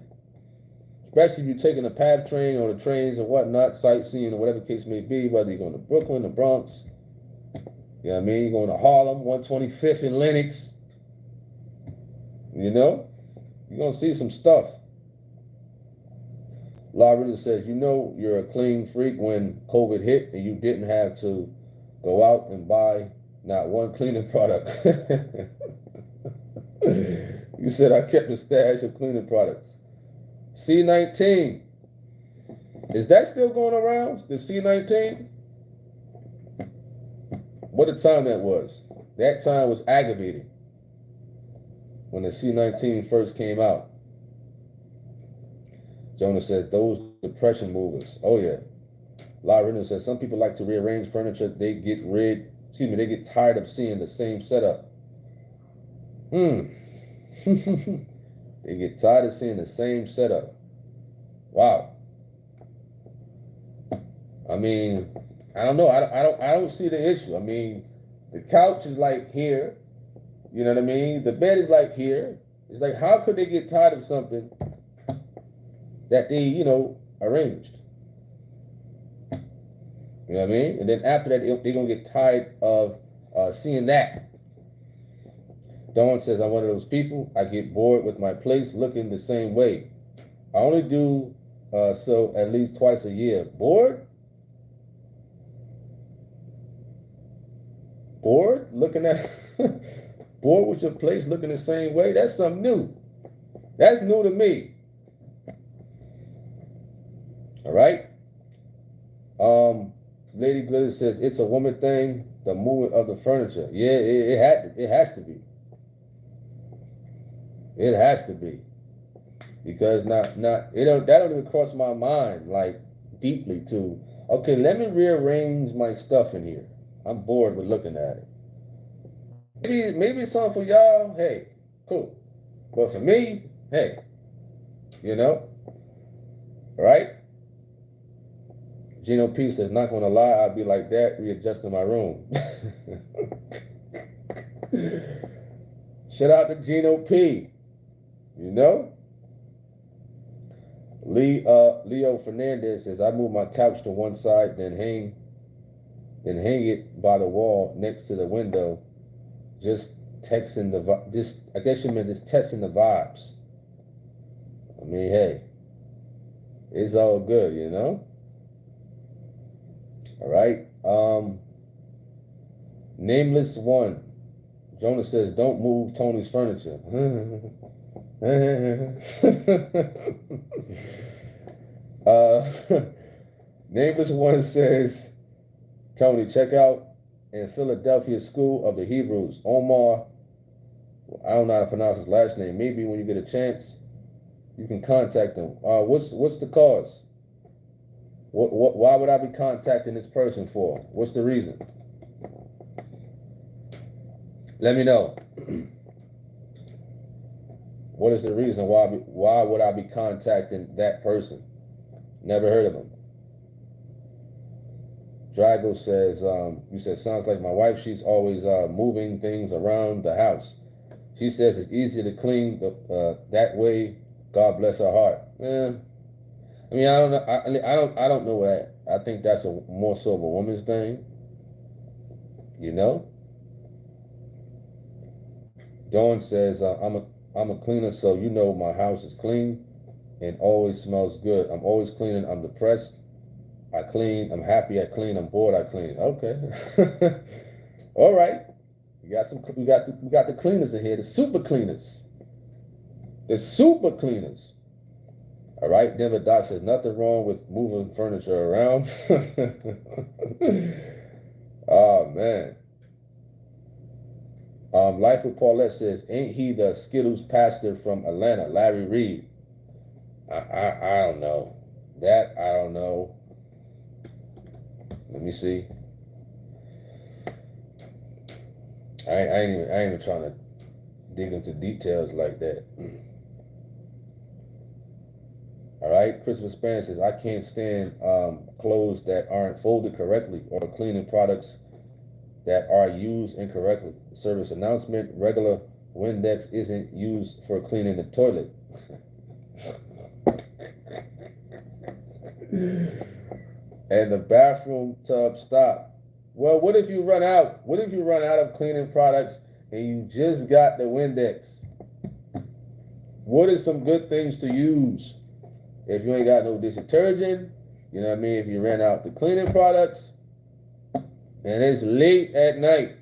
Especially if you're taking a PATH train or the trains or whatnot, sightseeing or whatever the case may be, whether you're going to Brooklyn, the Bronx, you know what I mean? You're going to Harlem, 125th and Lenox. You're going to see some stuff. Lauren says, you're a clean freak when COVID hit and you didn't have to go out and buy not one cleaning product. You said I kept a stash of cleaning products. C19. Is that still going around? The C19? What a time that was. That time was aggravating when the C19 first came out. Jonah said, those depression movers. Oh, yeah. Larina says, some people like to rearrange furniture. They get tired of seeing the same setup. They get tired of seeing the same setup. Wow. I mean, I don't know. I don't see the issue. I mean, the couch is like here. You know what I mean? The bed is like here. It's like, how could they get tired of something that they, arranged? You know what I mean? And then after that, they're going to get tired of seeing that. Dawn says, I'm one of those people. I get bored with my place looking the same way. I only do so at least twice a year. Bored? Bored? Looking at... bored with your place looking the same way? That's something new. That's new to me. All right? Lady Glitter says, it's a woman thing, the movement of the furniture. Yeah, it has to be. It has to be. Because that don't even cross my mind like deeply to, okay, let me rearrange my stuff in here. I'm bored with looking at it. Maybe it's something for y'all, hey, cool. But for me, hey, right? Gino P says, not gonna lie, I'll be like that, readjusting my room. Shout out to Gino P. Leo Fernandez says, I move my couch to one side, then hang it by the wall next to the window. I guess you meant just testing the vibes. I mean, hey, it's all good, All right. Nameless one. Jonah says, don't move Tony's furniture. Nameless one says, Tony, check out in Philadelphia School of the Hebrews. Omar, I don't know how to pronounce his last name. Maybe when you get a chance, you can contact him. What's the cause? Why would I be contacting this person for? What's the reason? Let me know. What is the reason? Why would I be contacting that person? Never heard of him. Drago says, you said, sounds like my wife. She's always moving things around the house. She says it's easier to clean that way. God bless her heart. I mean, I don't know. I don't know that. I think that's more so of a woman's thing. Dawn says, I'm a cleaner, so my house is clean and always smells good. I'm always cleaning. I'm depressed. I clean. I'm happy. I clean. I'm bored. I clean. Okay. All right. We got the cleaners in here. The super cleaners. The super cleaners. All right. Denver Doc says nothing wrong with moving furniture around. Oh man. Life with Paulette says, ain't he the Skittles pastor from Atlanta, Larry Reed? I don't know. That I don't know. Let me see. I ain't even trying to dig into details like that. All right, Christopher Span says, I can't stand clothes that aren't folded correctly or cleaning products that are used incorrectly. Service announcement, regular Windex isn't used for cleaning the toilet. And the bathroom tub stop. Well, what if you run out? What if you run out of cleaning products and you just got the Windex? What are some good things to use? If you ain't got no dish detergent, you know what I mean? If you ran out the cleaning products and it's late at night,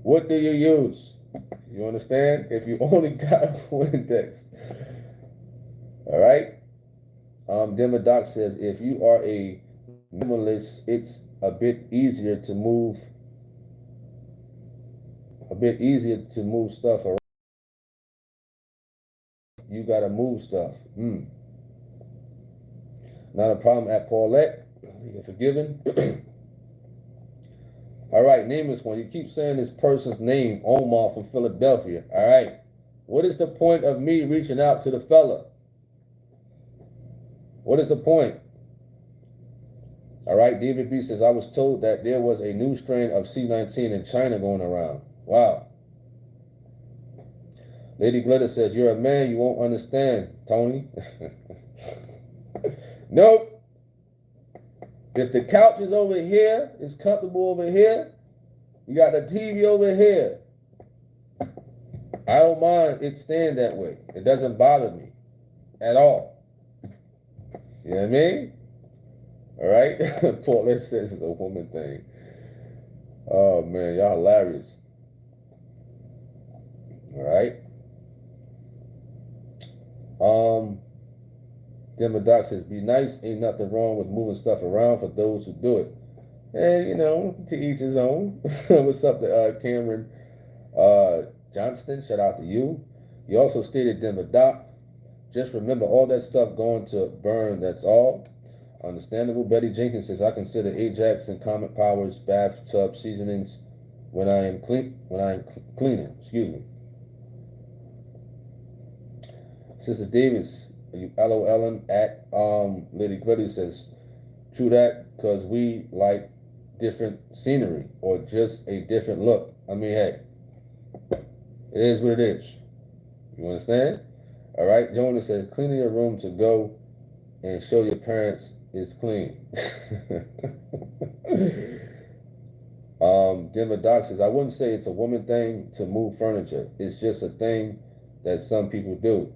what do you use? You understand? If you only got Windex. All right? Denver Doc says, if you are a minimalist, it's a bit easier to move stuff around. You gotta move stuff. Not a problem at Paulette. You're forgiven. All right, name this one. You keep saying this person's name, Omar from Philadelphia. All right. What is the point of me reaching out to the fella? What is the point? All right, David B says, I was told that there was a new strain of C19 in China going around. Wow. Lady Glitter says, you're a man, you won't understand, Tony. Nope. If the couch is over here, it's comfortable over here, you got the TV over here, I don't mind it staying that way. It doesn't bother me at all. You know what I mean? All right? Paulette says it's a woman thing. Oh, man, y'all hilarious. All right? Doc says, be nice, ain't nothing wrong with moving stuff around for those who do it. And, you know, to each his own. What's up to Cameron Johnston? Shout out to you. You also stated, Doc, just remember all that stuff going to burn, that's all. Understandable. Betty Jenkins says, I consider Ajax and Comet Powers bathtub seasonings when I am cleaning. Excuse me. Sister Davis, you LOLing at Lady Glitty says, true that, because we like different scenery or just a different look. I mean, hey, it is what it is. You understand? All right. Jonah says, cleaning your room to go and show your parents is clean. Denver Doc says, I wouldn't say it's a woman thing to move furniture. It's just a thing that some people do.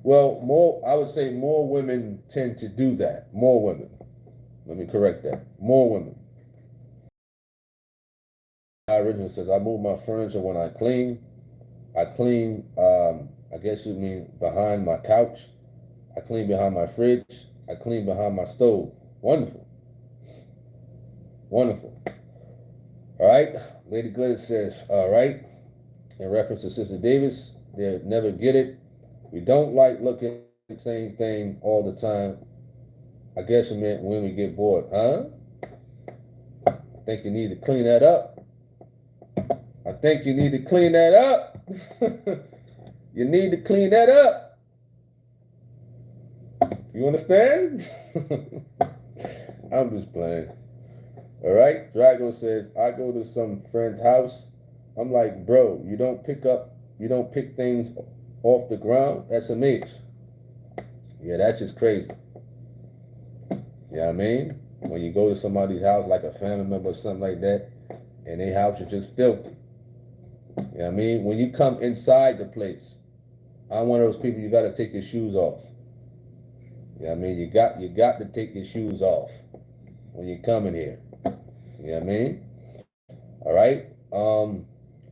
Well, I would say more women tend to do that. More women. Let me correct that. More women. My original says, I move my furniture when I clean. I clean, I guess you mean behind my couch. I clean behind my fridge. I clean behind my stove. Wonderful. Wonderful. All right. Lady Glitter says, all right. In reference to Sister Davis, they'll never get it. We don't like looking at the same thing all the time. I guess you meant when we get bored, huh? I think you need to clean that up. I think you need to clean that up. You need to clean that up. You understand? I'm just playing. All right. Drago says, I go to some friend's house. I'm like, bro, you don't pick things off the ground. That's SMH. Yeah, that's just crazy. You know what I mean? When you go to somebody's house, like a family member or something like that, and their house is just filthy. You know what I mean? When you come inside the place, I'm one of those people, you got to take your shoes off. You know what I mean? You got to take your shoes off when you come in here. You know what I mean? All right?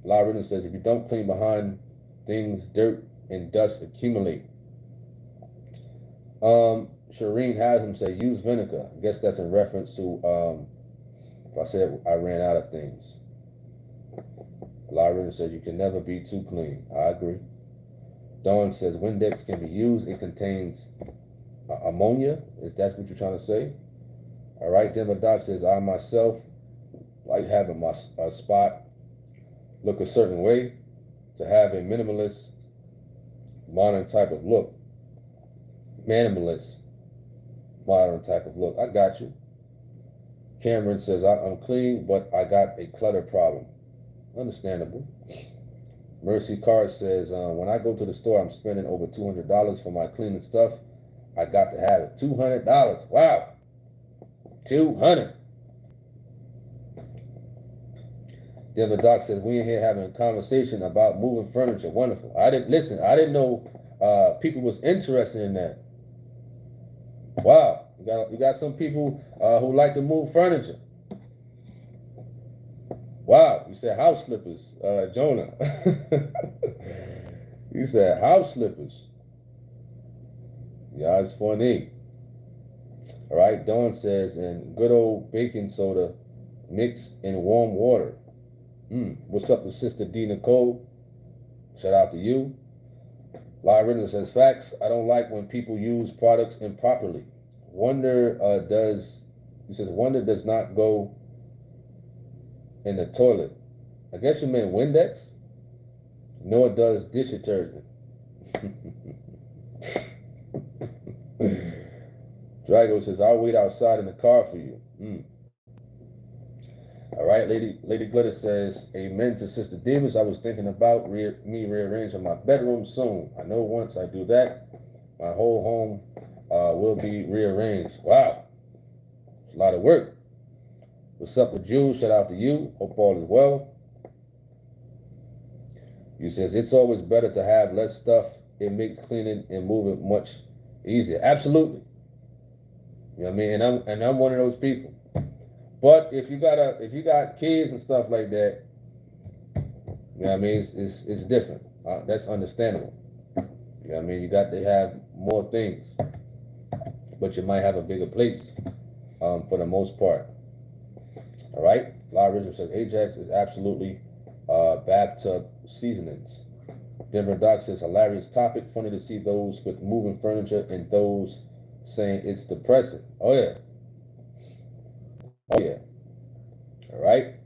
Laura says, if you don't clean behind things, dirt and dust accumulate. Shireen has him say, use vinegar. I guess that's in reference to if I said I ran out of things. Laura says, you can never be too clean. I agree. Dawn says, Windex can be used. It contains ammonia. Is that what you're trying to say? All right. Denver Doc says, I myself like having my spot look a certain way to have a minimalist, modern type of look. Minimalist, modern type of look. I got you. Cameron says, I'm clean, but I got a clutter problem. Understandable. Mercy Carr says, when I go to the store, I'm spending over $200 for my cleaning stuff. I got to have it. $200. Wow. $200. Denver Doc says, we in here having a conversation about moving furniture. Wonderful. I didn't know people was interested in that. Wow. You got some people who like to move furniture. Wow. You said house slippers, Jonah. You said house slippers. Yeah, it's funny. All right. Dawn says, and good old baking soda mixed in warm water. What's up with Sister D. Nicole? Shout out to you. Lyra says, facts. I don't like when people use products improperly. Wonder does not go in the toilet. I guess you meant Windex? Nor does dish detergent. Drago says, I'll wait outside in the car for you. All right, Lady Glitter says, amen to Sister Davis. I was thinking about me rearranging my bedroom soon. I know once I do that, my whole home will be rearranged. Wow, it's a lot of work. What's up with you? Shout out to you. Hope all is well. You says, it's always better to have less stuff. It makes cleaning and moving much easier. Absolutely. You know what I mean? And I'm one of those people. But if you got kids and stuff like that, you know what I mean, it's different. That's understandable. You know what I mean? You got to have more things, but you might have a bigger place for the most part. All right. Lara Richard says Ajax is absolutely bathtub seasonings. Denver Doc says hilarious topic. Funny to see those with moving furniture and those saying it's depressing. Oh yeah. Oh yeah. All right.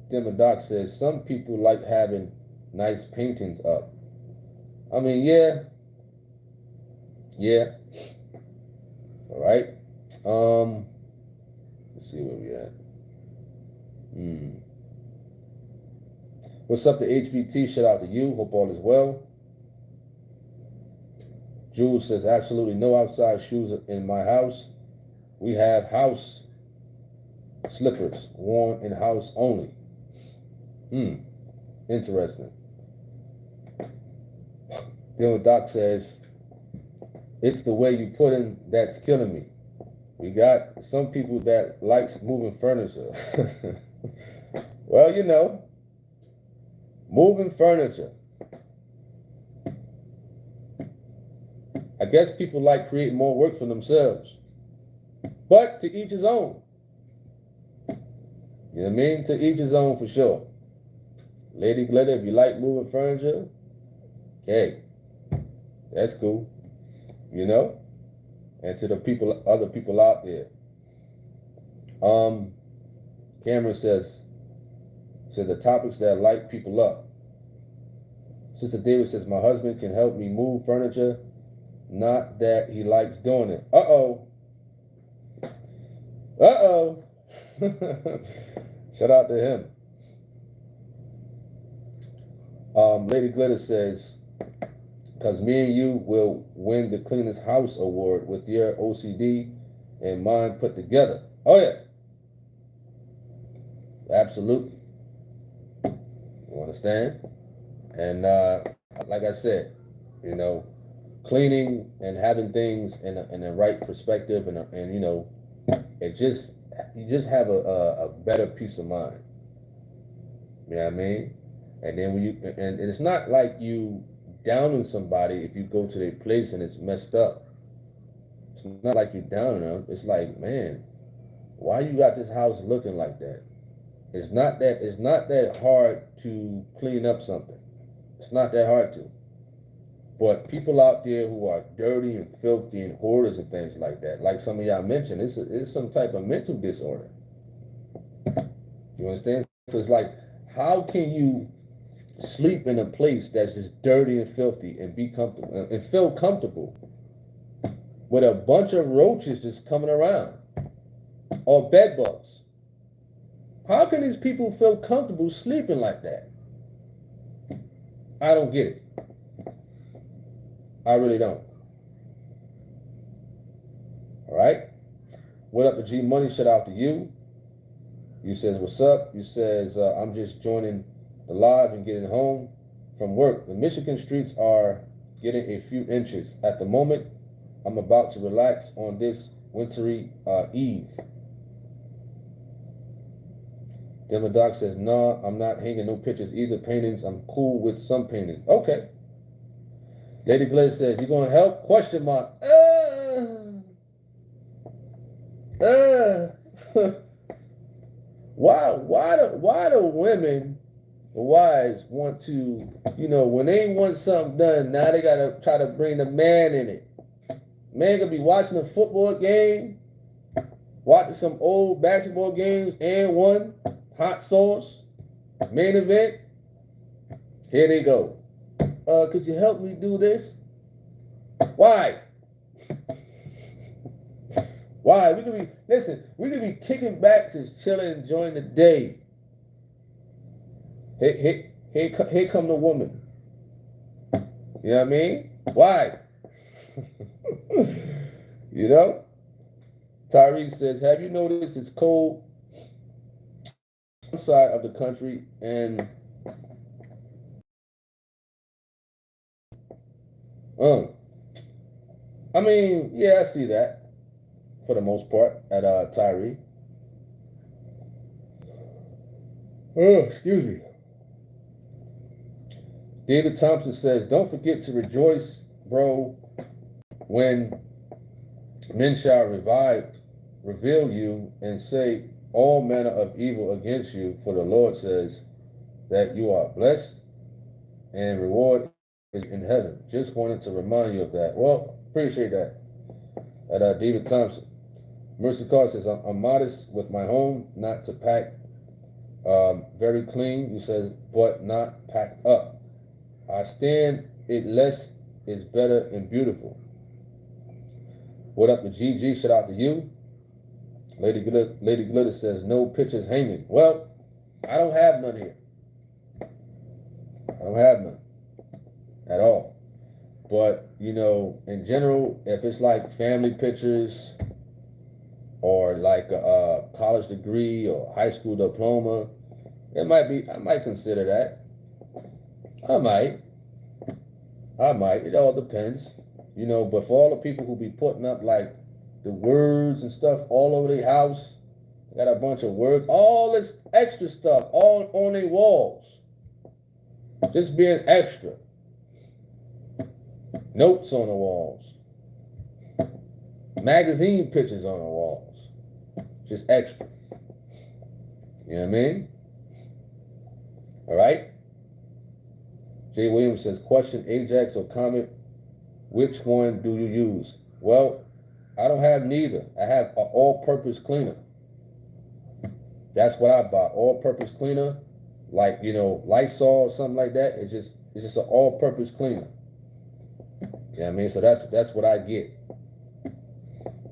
Denver Doc says some people like having nice paintings up. I mean, yeah. Yeah. All right. Let's see where we at. What's up to HVT? Shout out to you. Hope all is well. Jules says absolutely no outside shoes in my house. We have house slippers worn in house only. Interesting. Then Doc says it's the way you put in that's killing me. We got some people that likes moving furniture. Well, you know, moving furniture. I guess people like creating more work for themselves. But to each his own. You know what I mean? To each his own for sure. Lady Glitter, if you like moving furniture, hey, that's cool. You know? And to the people, other people out there. Cameron says the topics that light people up. Sister Davis says, my husband can help me move furniture, not that he likes doing it. Uh-oh. Uh-oh. Shout out to him. Lady Glitter says, because me and you will win the cleanest house award with your OCD and mine put together. Oh, yeah. Absolutely. You understand? And like I said, you know, cleaning and having things in the right perspective and you know, you just have a better peace of mind. You know what I mean? And then when and it's not like you downing somebody if you go to their place and it's messed up. It's not like you're downing them. It's like, man, why you got this house looking like that? It's not that hard to clean up something. It's not that hard to. But people out there who are dirty and filthy and hoarders and things like that, like some of y'all mentioned, it's some type of mental disorder. You understand? So it's like, how can you sleep in a place that's just dirty and filthy and be comfortable and feel comfortable with a bunch of roaches just coming around or bed bugs? How can these people feel comfortable sleeping like that? I don't get it. I really don't. All right. What up to G Money? Shout out to you. You says, what's up? You says, I'm just joining the live and getting home from work. The Michigan streets are getting a few inches. At the moment, I'm about to relax on this wintry eve. Denver Doc says, no, I'm not hanging no pictures either. Paintings, I'm cool with some paintings. Okay. Lady Glitter says, you gonna help? Question mark. Why do women, the wives, want to, you know, when they want something done, now they gotta try to bring the man in it. Man gonna be watching a football game, watching some old basketball games and one hot sauce, main event. Here they go. Could you help me do this? Why? Why? We could be, listen, we could be kicking back, just chilling, enjoying the day. Here come the woman. You know what I mean? Why? You know? Tyrese says, have you noticed it's cold on one side of the country and I mean, yeah, I see that for the most part at Tyree. Oh, excuse me. David Thompson says, don't forget to rejoice, bro, when men shall reveal you and say all manner of evil against you, for the Lord says that you are blessed and reward is in heaven. Just wanted to remind you of that. Well, appreciate that. At David Thompson. Mercy Carr says, I'm modest with my home, not to pack, very clean, he says, but not packed up. I stand it less is better and beautiful. What up to GG? Shout out to you. Lady Glitter says, no pictures hanging. Well, I don't have none here. I don't have none at all. But, you know, in general, if it's like family pictures or like a college degree or high school diploma, I might consider that. I might. It all depends. You know, but for all the people who be putting up like the words and stuff all over their house, got a bunch of words, all this extra stuff all on their walls. Just being extra. Notes on the walls. Magazine pictures on the walls. Just extra. You know what I mean? All right? Jay Williams says, question, Ajax or Comet, which one do you use? Well, I don't have neither. I have an all-purpose cleaner. That's what I buy. All-purpose cleaner, like, you know, Lysol or something like that. It's just an all-purpose cleaner. You know what I mean? So that's what I get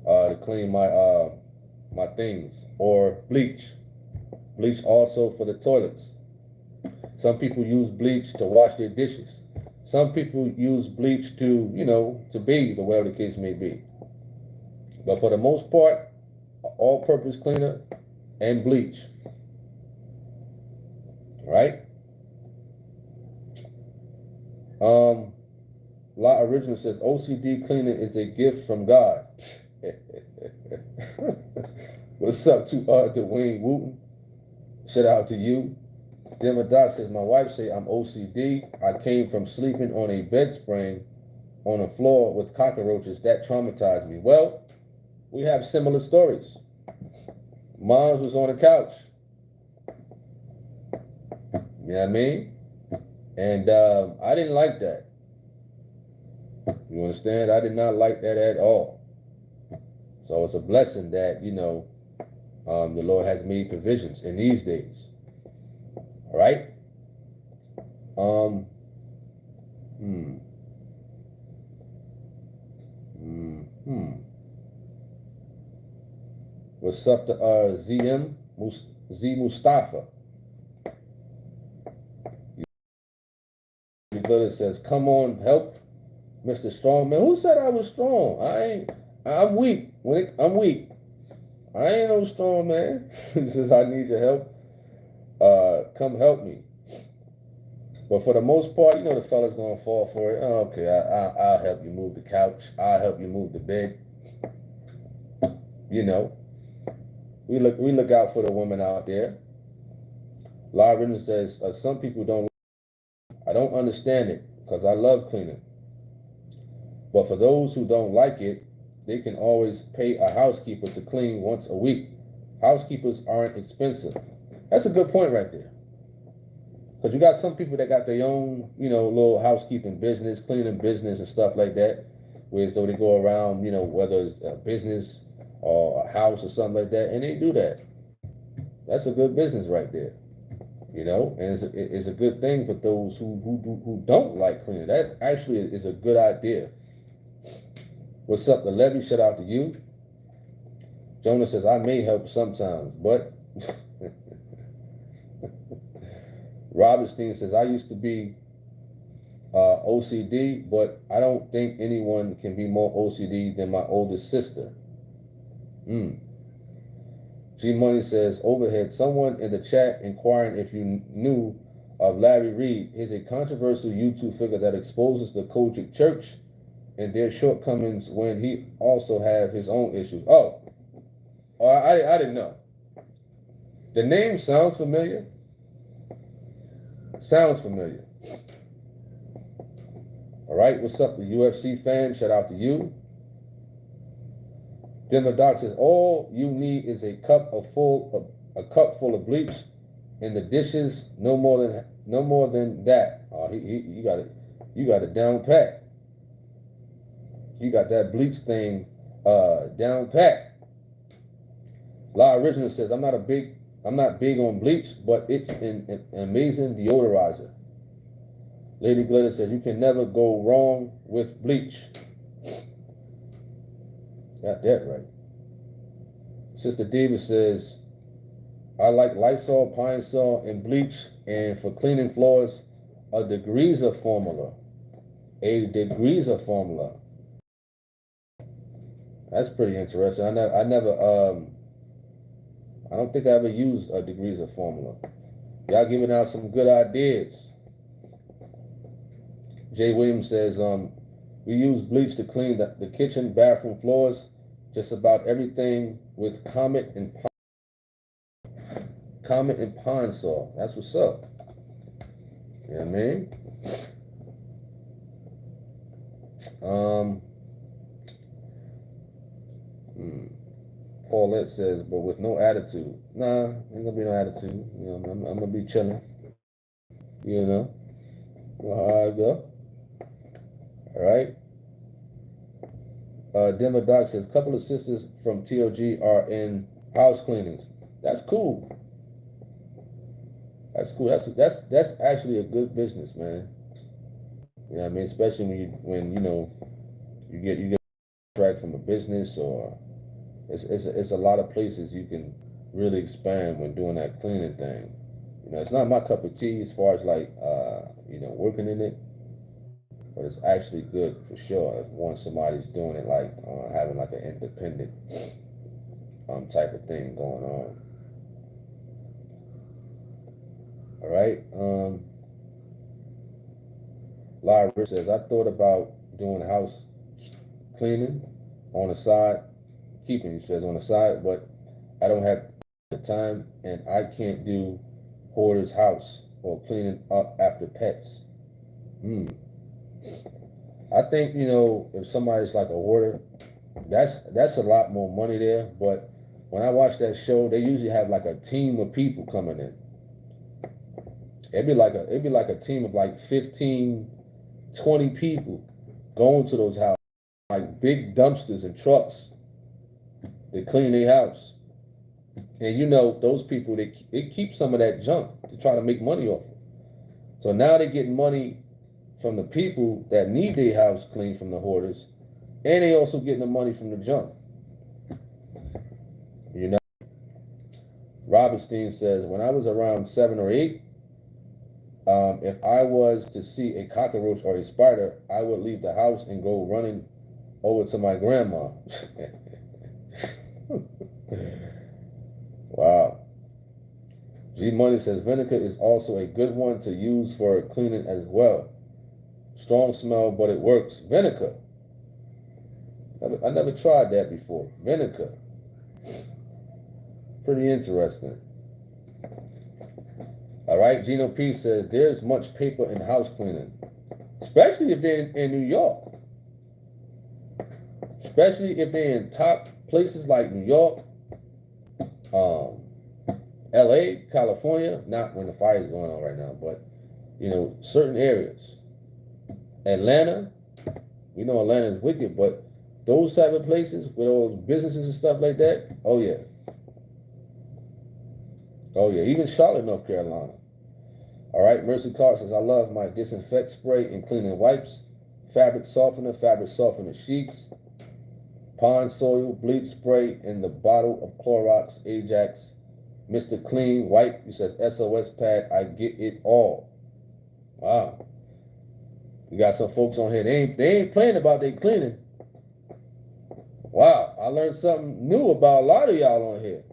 to clean my things. Or bleach. Bleach also for the toilets. Some people use bleach to wash their dishes. Some people use bleach to, you know, to bathe or whatever the case may be. But for the most part, all-purpose cleaner and bleach. Right? La Original says, OCD cleaning is a gift from God. What's up to Dwayne Wooten? Shout out to you. Dimmer Doc says, my wife say I'm OCD. I came from sleeping on a bed spring on a floor with cockroaches. That traumatized me. Well, we have similar stories. Mom was on the couch. You know what I mean? And I didn't like that. You understand? I did not like that at all. So it's a blessing that, you know, the Lord has made provisions in these days. All right? What's up to Z Mustafa? Glitter says, come on, help Mr. Strongman. Who said I was strong? I'm weak. I'm weak. I ain't no strong man. He says, I need your help. Come help me. But for the most part, you know the fella's gonna fall for it. Oh, okay, I'll help you move the couch. I'll help you move the bed. You know, we look out for the woman out there. Laura Riddle says, some people don't. I don't understand it because I love cleaning. But for those who don't like it, they can always pay a housekeeper to clean once a week. Housekeepers aren't expensive. That's a good point right there. Because you got some people that got their own, you know, little housekeeping business, cleaning business and stuff like that. Whereas though they go around, you know, whether it's a business or a house or something like that, and they do that. That's a good business right there. You know, and it's a good thing for those who don't like cleaning. That actually is a good idea. What's up, the Levy? Shout out to you. Jonah says, I may help sometimes, but Robertstein says, I used to be OCD, but I don't think anyone can be more OCD than my oldest sister. G Money says, overhead, someone in the chat inquiring if you knew of Larry Reed. He's a controversial YouTube figure that exposes the Kojic Church and their shortcomings when he also has his own issues. I didn't know. The name sounds familiar. Sounds familiar. All right, what's up, the UFC fan? Shout out to you. Denver Doc says, all you need is a cup full of bleach in the dishes, no more than that. You got it down pat. You got that bleach thing down pat. La Original says, I'm not big on bleach, but it's an amazing deodorizer. Lady Glitter says, you can never go wrong with bleach. Got that right. Sister Diva says, I like Lysol, Pine Sol, and bleach, and for cleaning floors, a degreaser formula. A degreaser formula. That's pretty interesting. I don't think I ever used a degreaser formula. Y'all giving out some good ideas. Jay Williams says, we use bleach to clean the kitchen, bathroom floors, just about everything with Comet and Pine Sol. That's what's up. You know what I mean? Paulette says, but with no attitude. Nah, ain't gonna be no attitude. You know, I'm gonna be chilling. You know, how I go. All right. Denver Doc says, couple of sisters from TOG are in house cleanings. That's cool. That's cool. That's actually a good business, man. You know what I mean? Especially when you get a contract from a business, or it's a lot of places you can really expand when doing that cleaning thing. You know, it's not my cup of tea as far as like working in it. But it's actually good for sure if once somebody's doing it, like having like an independent type of thing going on. All right. Lara says, I thought about doing house cleaning on the side, he says, on the side, but I don't have the time and I can't do hoarder's house or cleaning up after pets. I think, if somebody's like a hoarder, that's a lot more money there. But when I watch that show, they usually have like a team of people coming in. It'd be like a team of like 15, 20 people going to those houses, like big dumpsters and trucks. They clean their house. And those people, they keep some of that junk to try to make money off it. So now they're getting money from the people that need their house clean from the hoarders, and they also getting the money from the junk. Robertstein says, when I was around 7 or 8, if I was to see a cockroach or a spider, I would leave the house and go running over to my grandma. Wow. G Money says, vinegar is also a good one to use for cleaning as well. Strong smell, but it works. Vinegar. I never tried that before. Vinegar. Pretty interesting. All right. Gino P says, there's much paper in house cleaning, especially if they're in New York. Especially if they're in top places like New York, LA, California, not when the fire is going on right now, but certain areas. Atlanta, we know Atlanta is wicked, but those type of places with all those businesses and stuff like that, oh yeah, even Charlotte, North Carolina. All right, Mercy Carr says, I love my disinfect spray and cleaning wipes, fabric softener sheets. Pond soil, bleach spray in the bottle of Clorox, Ajax, Mr. Clean, wipe. He says SOS pad. I get it all. Wow. We got some folks on here. They ain't playing about their cleaning. Wow. I learned something new about a lot of y'all on here.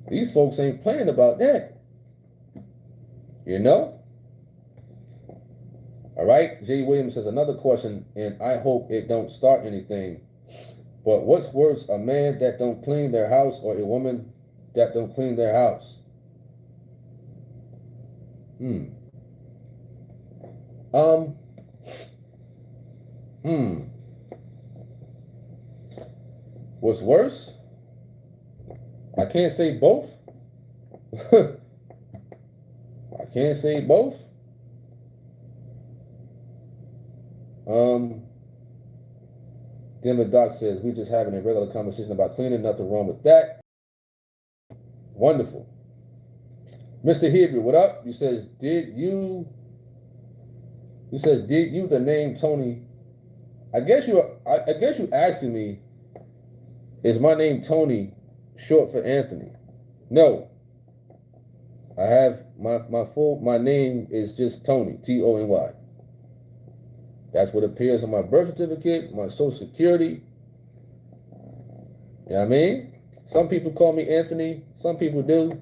These folks ain't playing about that. You know? All right. J. Williams says another question, and I hope it don't start anything. But what's worse, a man that don't clean their house or a woman that don't clean their house? What's worse? I can't say both. I can't say both. Then the doc says, we're just having a regular conversation about cleaning, nothing wrong with that. Wonderful. Mr. Hebrew, what up? You says, did you the name Tony? I guess you asking me, is my name Tony short for Anthony? No. I have my name is just Tony, Tony. That's what appears on my birth certificate, my social security. You know what I mean? Some people call me Anthony, some people do.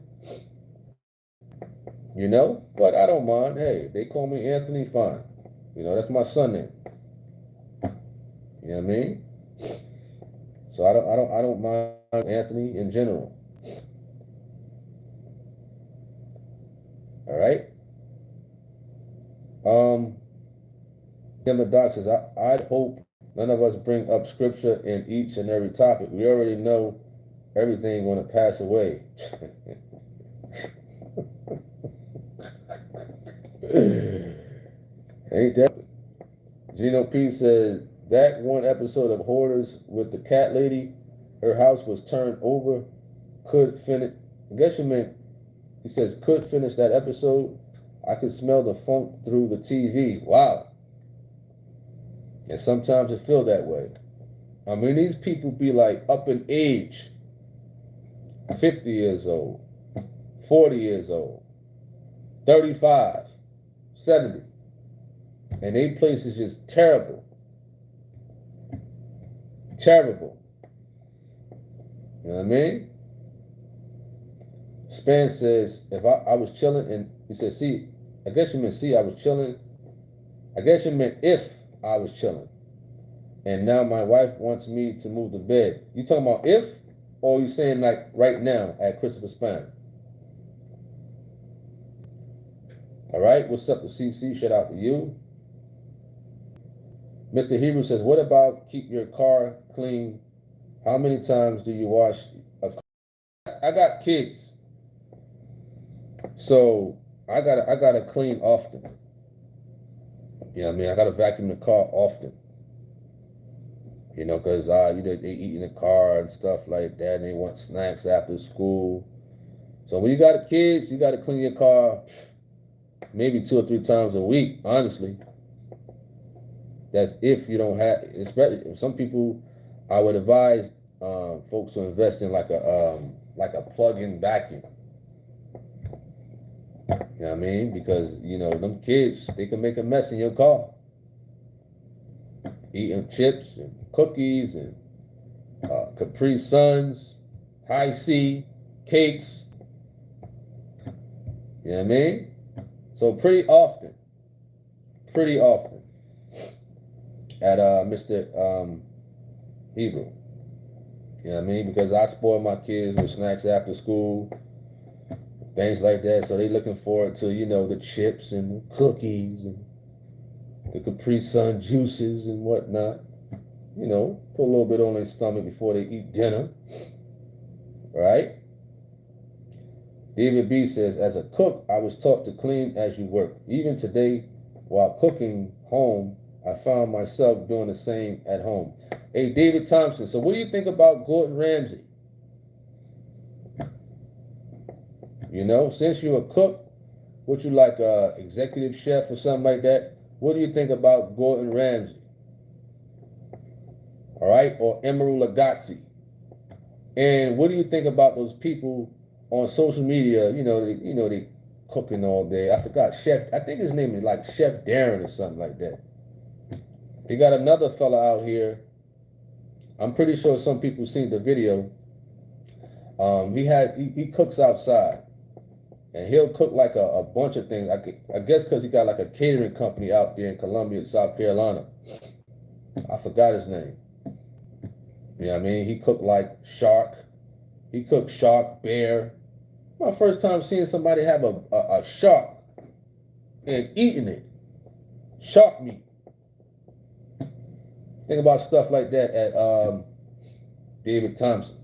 You know, but I don't mind. Hey, they call me Anthony, fine. You know, that's my son name. You know what I mean? So I don't mind Anthony in general. All right. Then the doc says, I'd hope none of us bring up scripture in each and every topic. We already know everything going to pass away. Ain't that? Gino P says, that one episode of Hoarders with the cat lady, her house was turned over, could finish. I guess you meant, he says, could finish that episode. I could smell the funk through the TV. Wow. And sometimes it feel that way. I mean, these people be like up in age, 50 years old, 40 years old, 35, 70. And they place is just terrible. Terrible. You know what I mean? Span says, if I was chilling, and he said, see, I guess you meant I was chilling. I guess you meant if I was chilling. And now my wife wants me to move the bed. You talking about if, or you saying like right now at Christopher Span? All right, what's up to CC? Shout out to you. Mr. Hebrew says, what about keep your car clean? How many times do you wash a car? I got kids, so I gotta clean often. You know what I mean? I gotta vacuum the car often. You know, because they eat in the car and stuff like that, and they want snacks after school. So when you got kids, you gotta clean your car maybe 2 or 3 times a week, honestly. That's if you don't have, especially some people, I would advise folks to invest in like a plug-in vacuum. You know what I mean? Because, you know, them kids, they can make a mess in your car. Eating chips and cookies and Capri Suns, High C, cakes. You know what I mean? So pretty often at Mr. Hebrew. You know what I mean? Because I spoil my kids with snacks after school, things like that. So they looking forward to, you know, the chips and the cookies and the Capri Sun juices and whatnot. You know, put a little bit on their stomach before they eat dinner. Right? David B says, as a cook, I was taught to clean as you work. Even today, while cooking home, I found myself doing the same at home. Hey, David Thompson, so what do you think about Gordon Ramsay? You know, since you're a cook, what you like, executive chef or something like that? What do you think about Gordon Ramsay? all right, or Emerald Lagasse. And what do you think about those people on social media? They cooking all day. I forgot Chef. I think his name is like Chef Darren or something like that. He got another fella out here. I'm pretty sure some people seen the video. He cooks outside, and he'll cook like a bunch of things. I guess because he got like a catering company out there in Columbia, South Carolina. I forgot his name. You know what I mean? He cooked like shark. He cooked shark, bear. My first time seeing somebody have a shark and eating it. Shark meat. Think about stuff like that at David Thompson.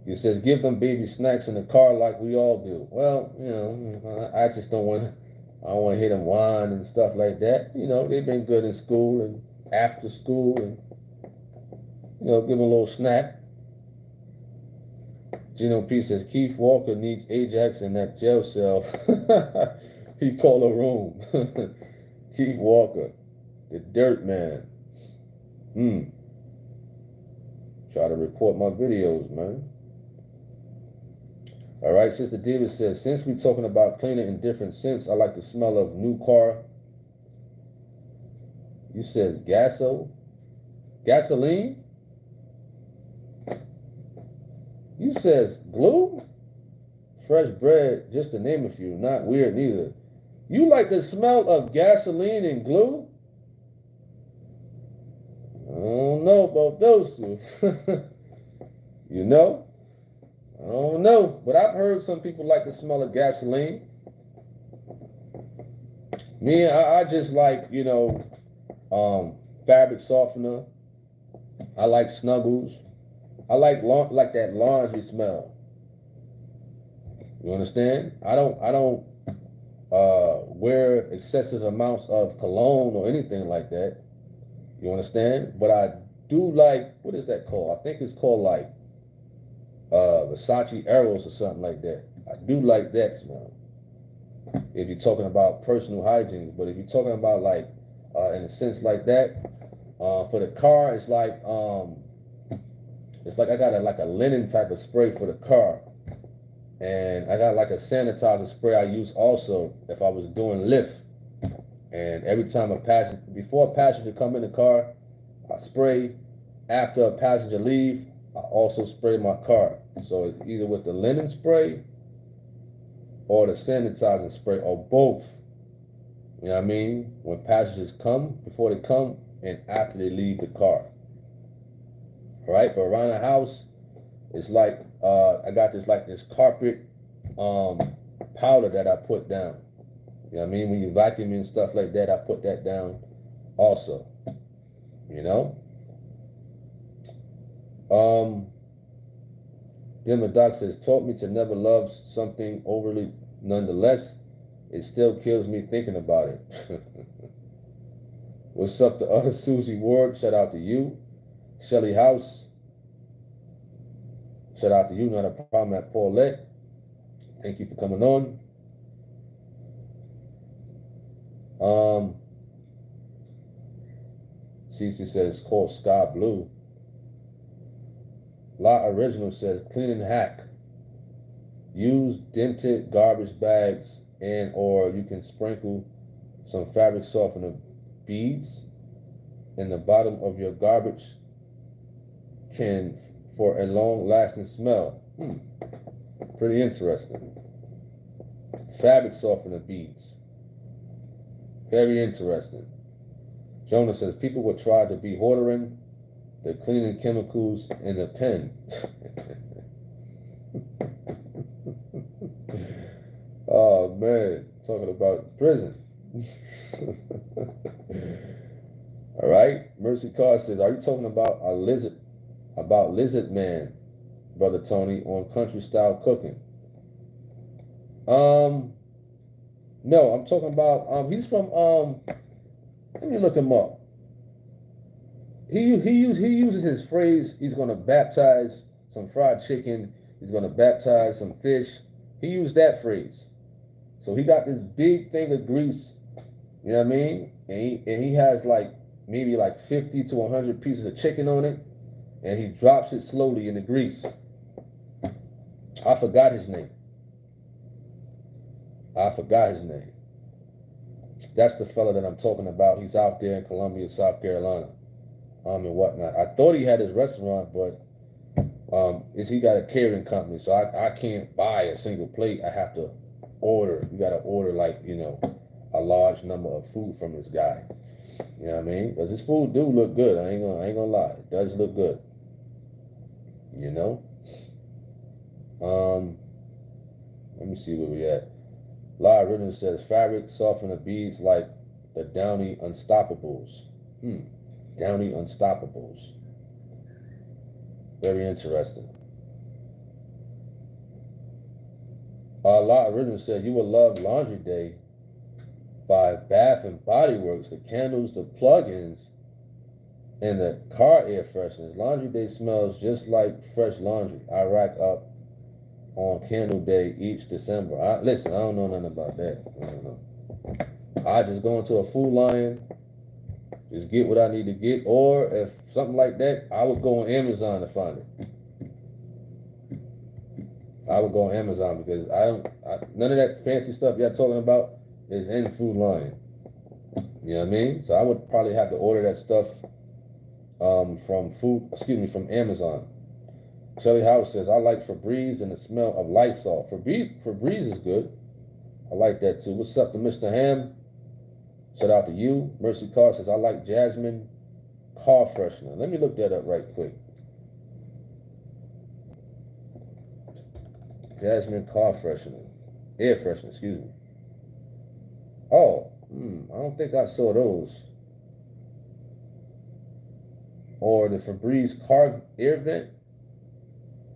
He says, give them baby snacks in the car like we all do. Well, I just don't want to hear them whine and stuff like that. They've been good in school and after school, and give them a little snack. Gino P says, Keith Walker needs Ajax in that jail cell. He called a room. Keith Walker, the dirt man. Try to report my videos, man. All right, Sister David says, since we're talking about cleaning in different scents, I like the smell of new car. You says gasoline? You says glue? Fresh bread, just to name a few, not weird neither. You like the smell of gasoline and glue? I don't know about those two. I don't know, but I've heard some people like the smell of gasoline. Me, I just like, fabric softener. I like Snuggles. I like that laundry smell. You understand? I don't wear excessive amounts of cologne or anything like that. You understand? But I do like, what is that called? I think it's called like Versace Eros or something like that. I do like that smell. If you're talking about personal hygiene, but if you're talking about like in a sense like that, for the car, it's like I got a linen type of spray for the car, and I got like a sanitizer spray I use also if I was doing lift. And every time before a passenger come in the car, I spray. After a passenger leave, I also spray my car. So it's either with the linen spray or the sanitizing spray, or both. You know what I mean? When passengers come, before they come, and after they leave the car. All right, but around the house, it's like I got this carpet powder that I put down. You know what I mean? When you vacuum and stuff like that, I put that down also. Then the doc says, taught me to never love something overly. Nonetheless, it still kills me thinking about it. What's up to Susie Ward? Shout out to you. Shelly House. Shout out to you. Not a problem at Paulette. Thank you for coming on. Cece says it's called Sky Blue. La Original says cleaning hack. Use dented garbage bags and or you can sprinkle some fabric softener beads in the bottom of your garbage can for a long-lasting smell. Pretty interesting. Fabric softener beads. Very interesting. Jonah says people would try to be hoarding the cleaning chemicals in the pen. Oh man, talking about prison. All right, Mercy Carr says, are you talking about Lizard Man, Brother Tony, on country style cooking? No, I'm talking about he's from let me look him up. He uses his phrase, he's gonna baptize some fried chicken, he's gonna baptize some fish. He used that phrase. So he got this big thing of grease You know what I mean? And he has like maybe like 50 to 100 pieces of chicken on it, and he drops it slowly in the grease. I forgot his name. I forgot his name. That's the fella that I'm talking about. He's out there in Columbia, South Carolina, and whatnot. I thought he had his restaurant, but he got a catering company, so I can't buy a single plate. I have to order. You got to order like, you know, a large number of food from this guy. You know what I mean? Because his food do look good. I ain't gonna lie. It does look good. You know. Let me see where we at. Lara Riddle says fabric soften the beads like the Downy Unstoppables. Downy Unstoppables. Very interesting. Lara Riddle says you will love Laundry Day by Bath and Body Works. The candles, the plug-ins, and the car air fresheners. Laundry Day smells just like fresh laundry. I rack up on Candle Day each December. Listen, I don't know nothing about that. I don't know. I just go into a Food Lion, just get what I need to get, or if something like that, I would go on Amazon to find it. I would go on Amazon because none of that fancy stuff y'all talking about is in Food Lion. You know what I mean? So I would probably have to order that stuff from Amazon. Shelly House says, I like Febreze and the smell of Lysol. Febreze is good. I like that too. What's up to Mr. Ham? Shout out to you. Mercy Carr says, I like Jasmine car freshener. Let me look that up right quick. Jasmine car freshener. Air freshener, excuse me. Oh, I don't think I saw those. Or the Febreze car air vent.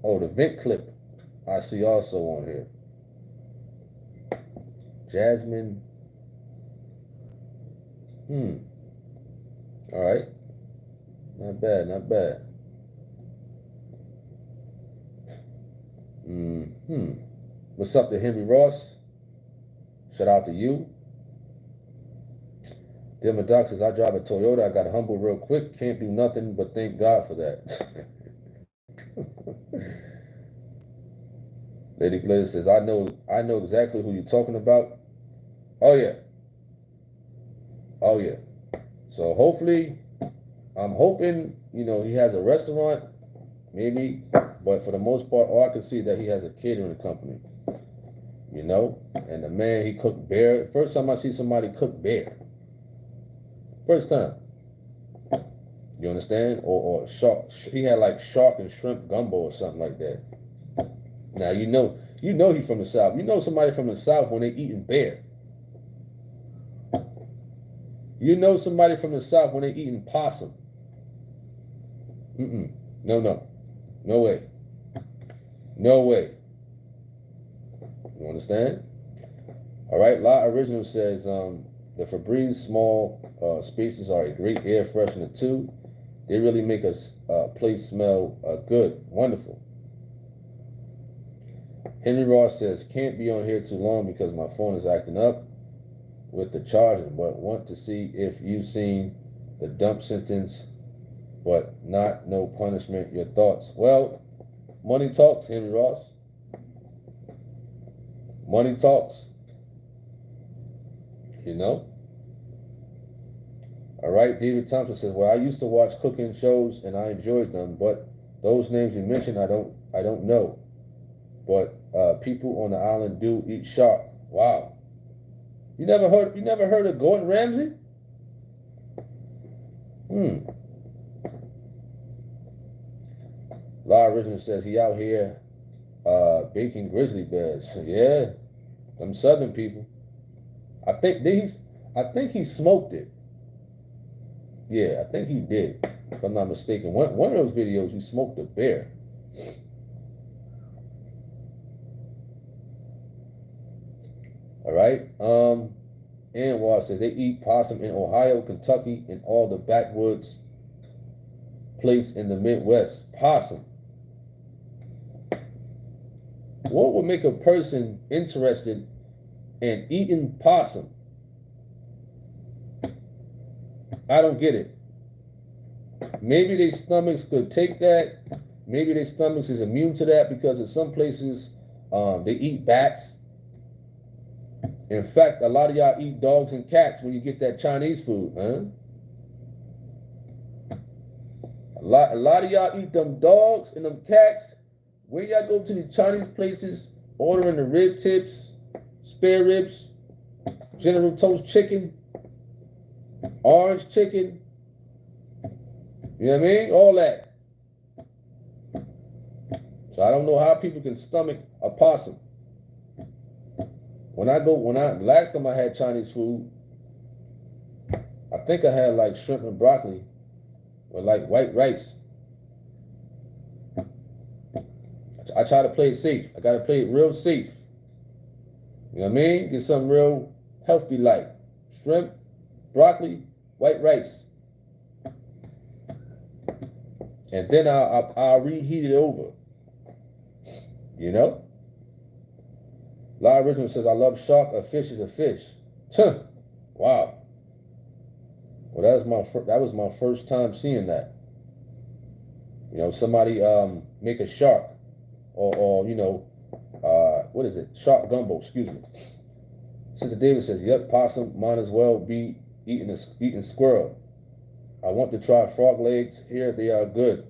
Oh, the vent clip I see also on here. Jasmine. All right. Not bad, not bad. What's up to Henry Ross? Shout out to you. Dilma Doc says, I drive a Toyota. I got humble real quick. Can't do nothing but thank God for that. Lady Glaze says, I know exactly who you're talking about. Oh yeah. So hopefully, I'm hoping, you know, he has a restaurant, maybe, but for the most part, all I can see that he has a catering company. You know, and the man, he cooked bear. First time I see somebody cook bear. First time. You understand? Or shark. He had like shark and shrimp gumbo or something like that. Now you know he's from the South. You know somebody from the South when they eating bear. You know somebody from the South when they eating possum. No way. No way. You understand? All right. La Original says the Febreze small spaces are a great air freshener too. They really make a place smell good. Wonderful. Henry Ross says, can't be on here too long because my phone is acting up with the charging, but want to see if you've seen the dump sentence, but not no punishment. Your thoughts? Well, money talks, Henry Ross. Money talks. You know? All right, David Thompson says, well, I used to watch cooking shows and I enjoyed them, but those names you mentioned, I don't know. But people on the island do eat shark. Wow. You never heard of Gordon Ramsay? La Original says he out here baking grizzly bears. Yeah, them southern people. I think he smoked it. Yeah, I think he did. If I'm not mistaken. One of those videos, he smoked a bear. All right. Anwar says they eat possum in Ohio, Kentucky, and all the backwoods place in the Midwest. Possum. What would make a person interested in eating possum? I don't get it. Maybe their stomachs could take that. Maybe their stomachs is immune to that because in some places they eat bats. In fact, a lot of y'all eat dogs and cats when you get that Chinese food, huh? A lot of y'all eat them dogs and them cats. Where y'all go to the Chinese places, ordering the rib tips, spare ribs, General Toast chicken, orange chicken, you know what I mean? All that. So I don't know how people can stomach a possum. Last time I had Chinese food, I think I had like shrimp and broccoli with like white rice. I try to play it safe. I got to play it real safe. You know what I mean? Get something real healthy like shrimp, broccoli, white rice. And then I'll reheat it over. You know? La Original says, I love shark. A fish is a fish. Wow. Well, that was my first time seeing that. You know, somebody make a shark. Or you know, what is it? Shark gumbo, excuse me. Sister David says, yep, possum might as well be eating squirrel. I want to try frog legs. Here they are good.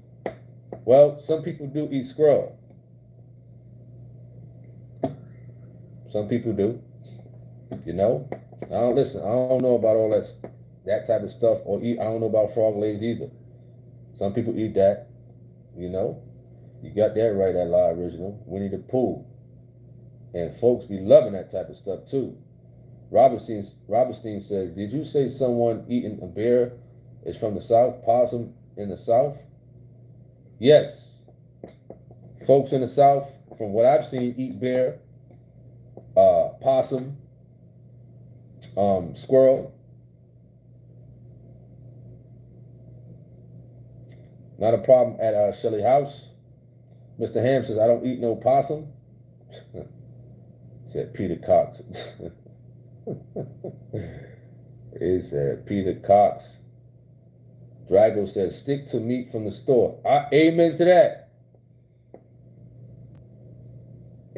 Well, some people do eat squirrel. Some people do. You know? I don't know about all that type of stuff. I don't know about frog legs either. Some people eat that. You know? You got that right at La Original. Winnie the Pooh. And folks be loving that type of stuff too. Robertstein says, did you say someone eating a bear is from the South? Possum in the South? Yes. Folks in the South, from what I've seen, eat bear, possum, squirrel. Not a problem at Shelley House. Mr. Ham says, I don't eat no possum. Said Peter Cox. He said Peter Cox. Drago says, stick to meat from the store. Amen to that.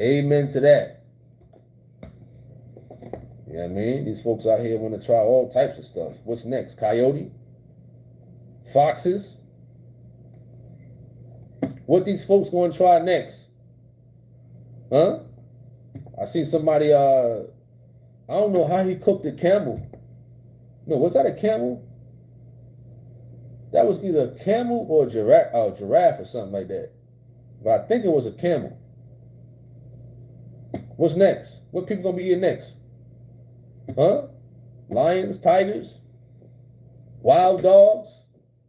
Amen to that. You know what I mean? These folks out here want to try all types of stuff. What's next? Coyote? Foxes? What these folks going to try next? Huh? I see somebody, I don't know how he cooked the camel. No, was that a camel? That was either a camel or a giraffe or something like that. But I think it was a camel. What's next? What people going to be eating next? Huh? Lions, tigers, wild dogs,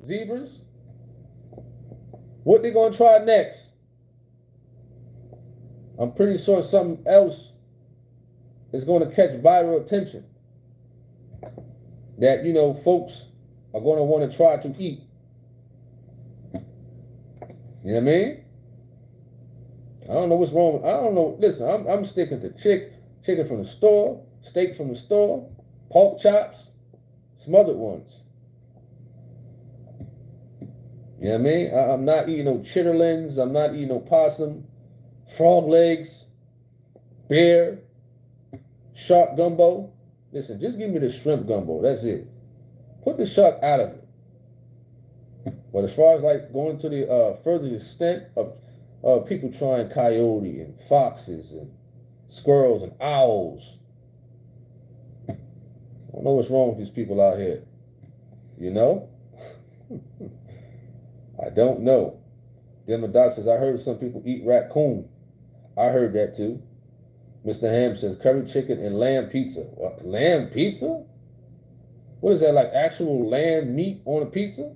zebras? What they going to try next? I'm pretty sure something else is going to catch viral attention that, you know, folks are going to want to try to eat. You know what I mean? I don't know what's wrong. I don't know. Listen, I'm sticking to chicken from the store, steak from the store, pork chops, smothered ones. You know what I mean? I'm not eating no chitterlings. I'm not eating no possum, frog legs, bear, shark gumbo. Listen, just give me the shrimp gumbo. That's it. Put the shark out of it. But as far as like going to the further extent of people trying coyote and foxes and squirrels and owls, I don't know what's wrong with these people out here. You know? I don't know. Demodoc says, I heard some people eat raccoon. I heard that too. Mr. Ham says, curry chicken and lamb pizza. What? Lamb pizza? What is that, like actual lamb meat on a pizza?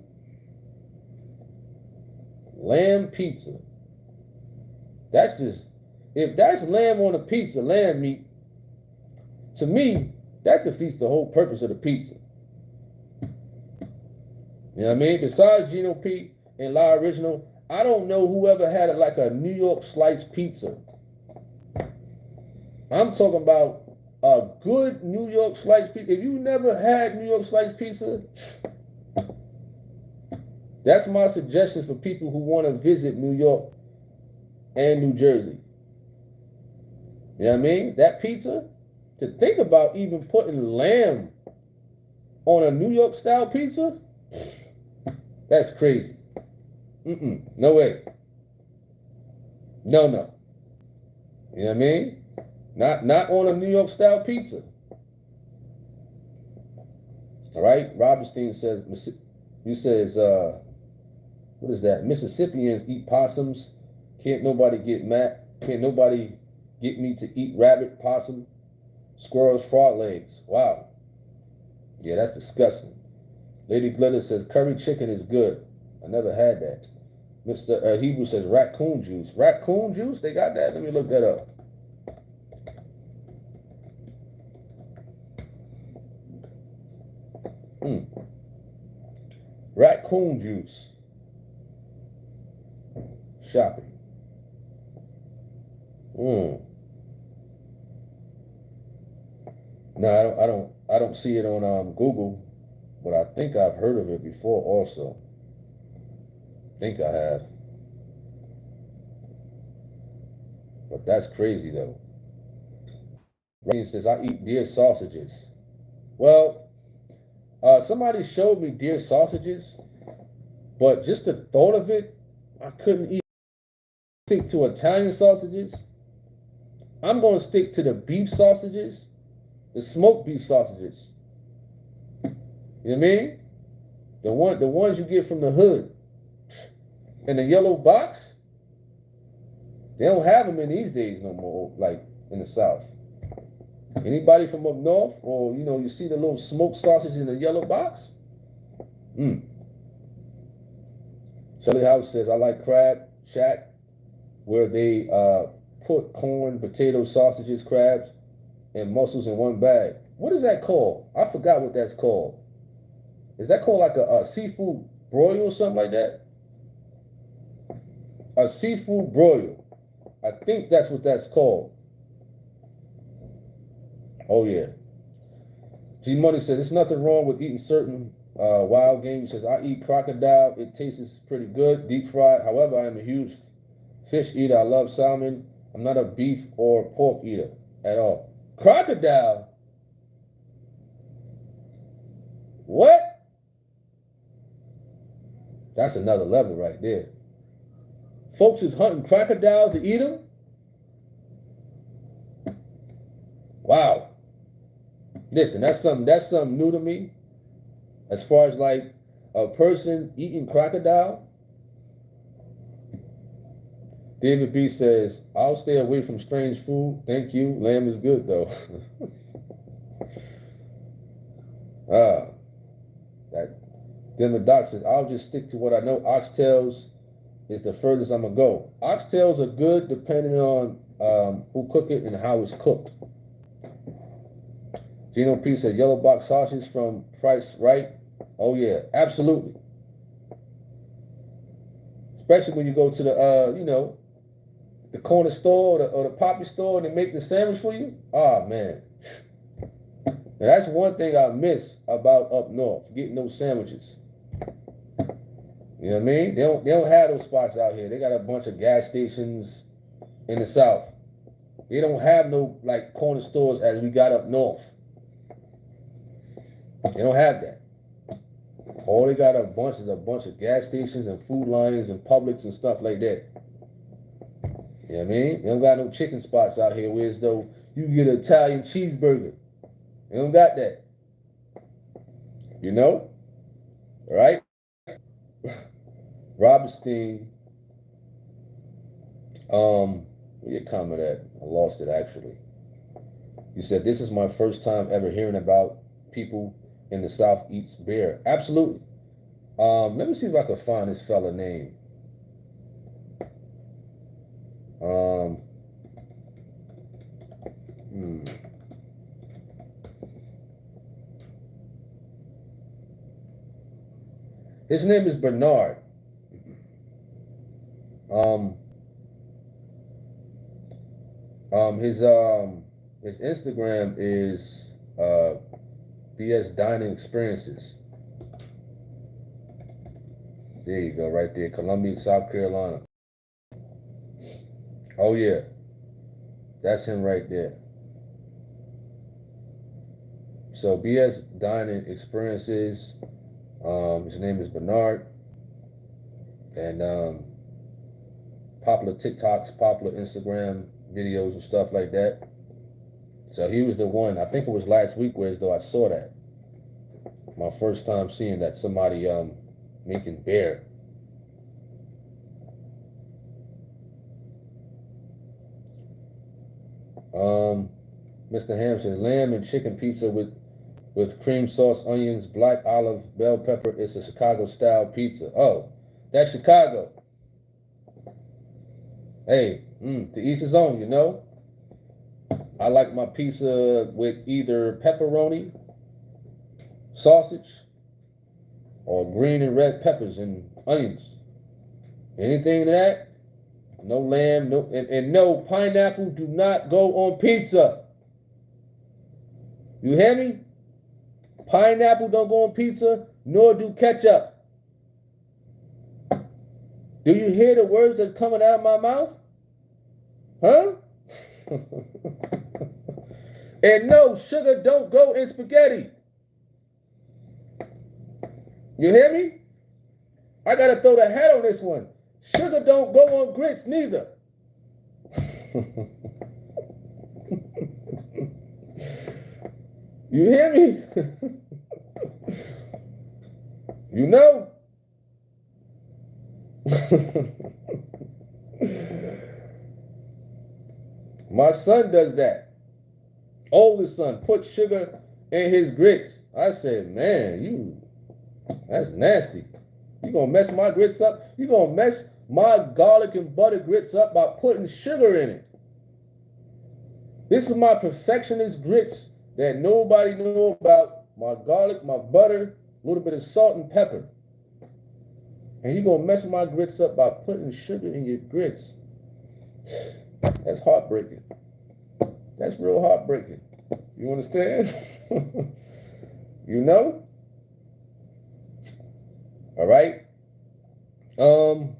Lamb pizza. That's just, if that's lamb on a pizza, lamb meat, to me, that defeats the whole purpose of the pizza. You know what I mean? Besides Gino Pete and La Original, I don't know whoever had like a New York slice pizza. I'm talking about a good New York slice pizza. If you never had New York slice pizza, That's my suggestion for people who want to visit New York and New Jersey. You know what I mean? That pizza, to think about even putting lamb on a New York style pizza, that's crazy. No way. No. You know what I mean? Not on a New York style pizza. All right. Robertstein says, he says, what is that? Mississippians eat possums. Can't nobody get me to eat rabbit, possum, squirrels, frog legs. Wow. Yeah, that's disgusting. Lady Glitter says curry chicken is good. I never had that. Mr. Hebrew says raccoon juice. Raccoon juice? They got that? Let me look that up. Raccoon juice. Shopping. No, I don't see it on Google, but I think I've heard of it before also. I think I have. But that's crazy though. Rain says I eat deer sausages. Well, somebody showed me deer sausages, but just the thought of it, I couldn't eat. Stick to Italian sausages. I'm going to stick to the beef sausages, the smoked beef sausages. You know what I mean? The ones you get from the hood. In the yellow box, they don't have them in these days no more, like in the South. Anybody from up north, or you see the little smoked sausage in the yellow box? Shelly House says, I like crab shack, where they put corn, potato, sausages, crabs, and mussels in one bag. What is that called? I forgot what that's called. Is that called like a seafood broil or something like that? A seafood broil. I think that's what that's called. Oh yeah. G Money says there's nothing wrong with eating certain wild game. He says I eat crocodile. It tastes pretty good, deep fried. However, I am a huge fish eater. I love salmon. I'm not a beef or pork eater at all. Crocodile? What? That's another level right there. Folks is hunting crocodiles to eat them? Wow. Listen, that's something new to me. As far as like a person eating crocodile. David B says, I'll stay away from strange food. Thank you. Lamb is good though. Then the doc says, I'll just stick to what I know. Oxtails is the furthest I'm gonna go. Oxtails are good depending on who cook it and how it's cooked. Gino P said yellow box sausage from Price Right. Oh yeah, absolutely. Especially when you go to the the corner store or the poppy store and they make the sandwich for you. Oh man. Now, that's one thing I miss about up north, getting those sandwiches. You know what I mean? They don't have those spots out here. They got a bunch of gas stations in the South. They don't have no like corner stores as we got up north. They don't have that. All they got is a bunch of gas stations and food lines and Publix and stuff like that. You know what I mean? They don't got no chicken spots out here where as though you get an Italian cheeseburger. They don't got that. You know? All right? Robertstein, where your comment at? I lost it actually. You said, this is my first time ever hearing about people in the South eats bear. Absolutely. Let me see if I can find this fella name. His name is Bernard. His Instagram is BS Dining Experiences. There you go, right there. Columbia, South Carolina. Oh, yeah. That's him right there. So, BS Dining Experiences. His name is Bernard. And popular TikToks, popular Instagram videos and stuff like that. So he was the one, I think it was last week, where as though I saw that. My first time seeing that, somebody making bear. Mr. Ham says lamb and chicken pizza with cream sauce, onions, black olive, bell pepper. It's a Chicago style pizza. Oh, that's Chicago. Hey, to each his own, you know. I like my pizza with either pepperoni, sausage, or green and red peppers and onions. Anything that, no lamb, no and no pineapple do not go on pizza. You hear me? Pineapple don't go on pizza, nor do ketchup. Do you hear the words that's coming out of my mouth? Huh? And no, sugar don't go in spaghetti. You hear me? I gotta throw the hat on this one. Sugar don't go on grits neither. You hear me? You know? My son does that. Oldest son put sugar in his grits. I said, man, that's nasty. You gonna mess my grits up? You gonna mess my garlic and butter grits up by putting sugar in it? This is my perfectionist grits that nobody know about. My garlic, my butter, a little bit of salt and pepper. And you gonna mess my grits up by putting sugar in your grits? That's heartbreaking. That's real heartbreaking. You understand? You know? All right. Y'all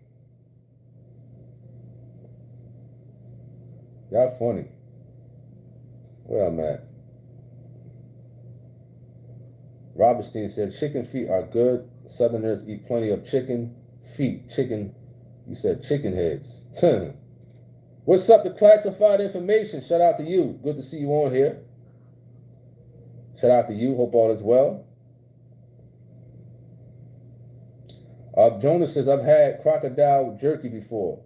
funny. Where I'm at. Robertstein said chicken feet are good. Southerners eat plenty of chicken feet. Chicken, you said chicken heads. What's up to classified information? Shout out to you. Good to see you on here. Shout out to you. Hope all is well. Jonas says, I've had crocodile jerky before.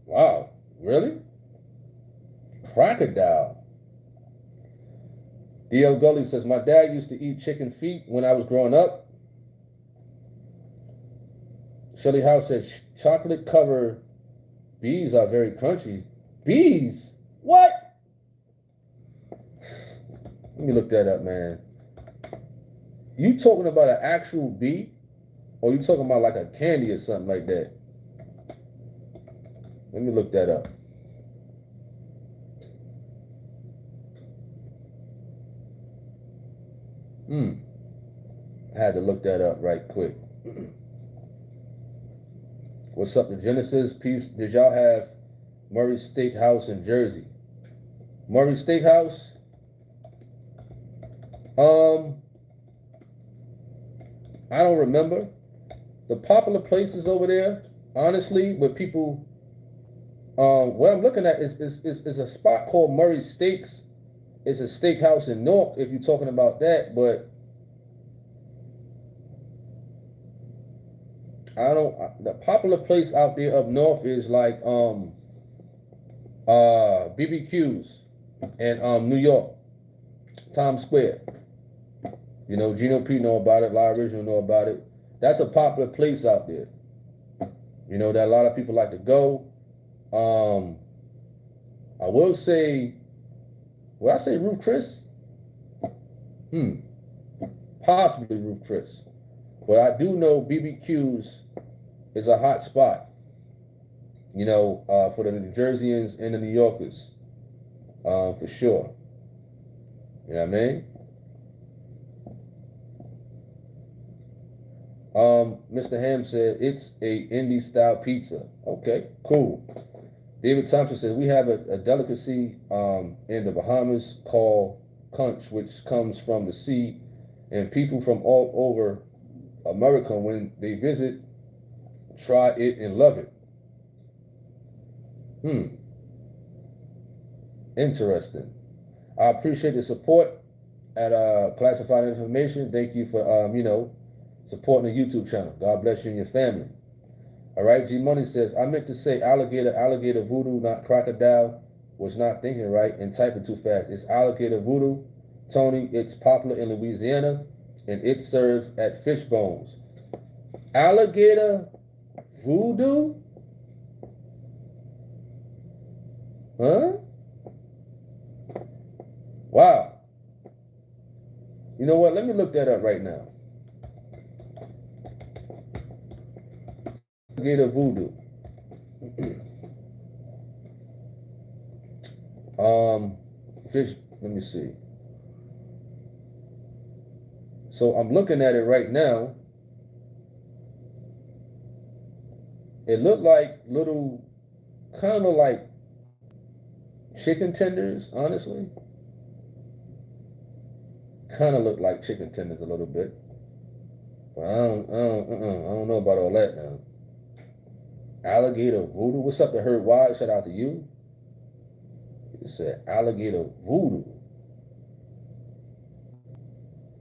Wow. Really? Crocodile. D.L. Gully says, my dad used to eat chicken feet when I was growing up. Shelly House says, chocolate covered bees are very crunchy. Bees? What? Let me look that up, man. You talking about an actual bee? Or you talking about like a candy or something like that? Let me look that up. I had to look that up right quick. What's up to Genesis? Peace. Did y'all have Murray's Steakhouse in Jersey? Murray's Steakhouse? I don't remember. The popular places over there, honestly, where people, what I'm looking at is a spot called Murray's Steaks. It's a steakhouse in Newark, if you're talking about that, but the popular place out there up north is like BBQs in New York, Times Square. You know, Gino P know about it, La Original know about it. That's a popular place out there. You know, that a lot of people like to go. I will say, will I say Ruth Chris? Possibly Ruth Chris. But I do know BBQs is a hot spot, you know, for the New Jerseyans and the New Yorkers, for sure. You know what I mean? Mr. Ham said it's a indie style pizza. Okay, cool. David Thompson says we have a delicacy in the Bahamas called conch, which comes from the sea, and people from all over America, when they visit, try it and love it. Interesting. I appreciate the support at Classified Information. Thank you for supporting the YouTube channel. God bless you and your family. All right, G Money says, I meant to say alligator voodoo, not crocodile. Was not thinking right and typing too fast. It's alligator voodoo. Tony, it's popular in Louisiana, and it's served at fish bones. Alligator voodoo? Huh? Wow. You know what? Let me look that up right now. Alligator voodoo. Fish, let me see. So I'm looking at it right now. It looked like little, kind of like chicken tenders, honestly. Kind of look like chicken tenders a little bit. But I don't know about all that now. Alligator voodoo. What's up to Herb Wise? Shout out to you. It said alligator voodoo.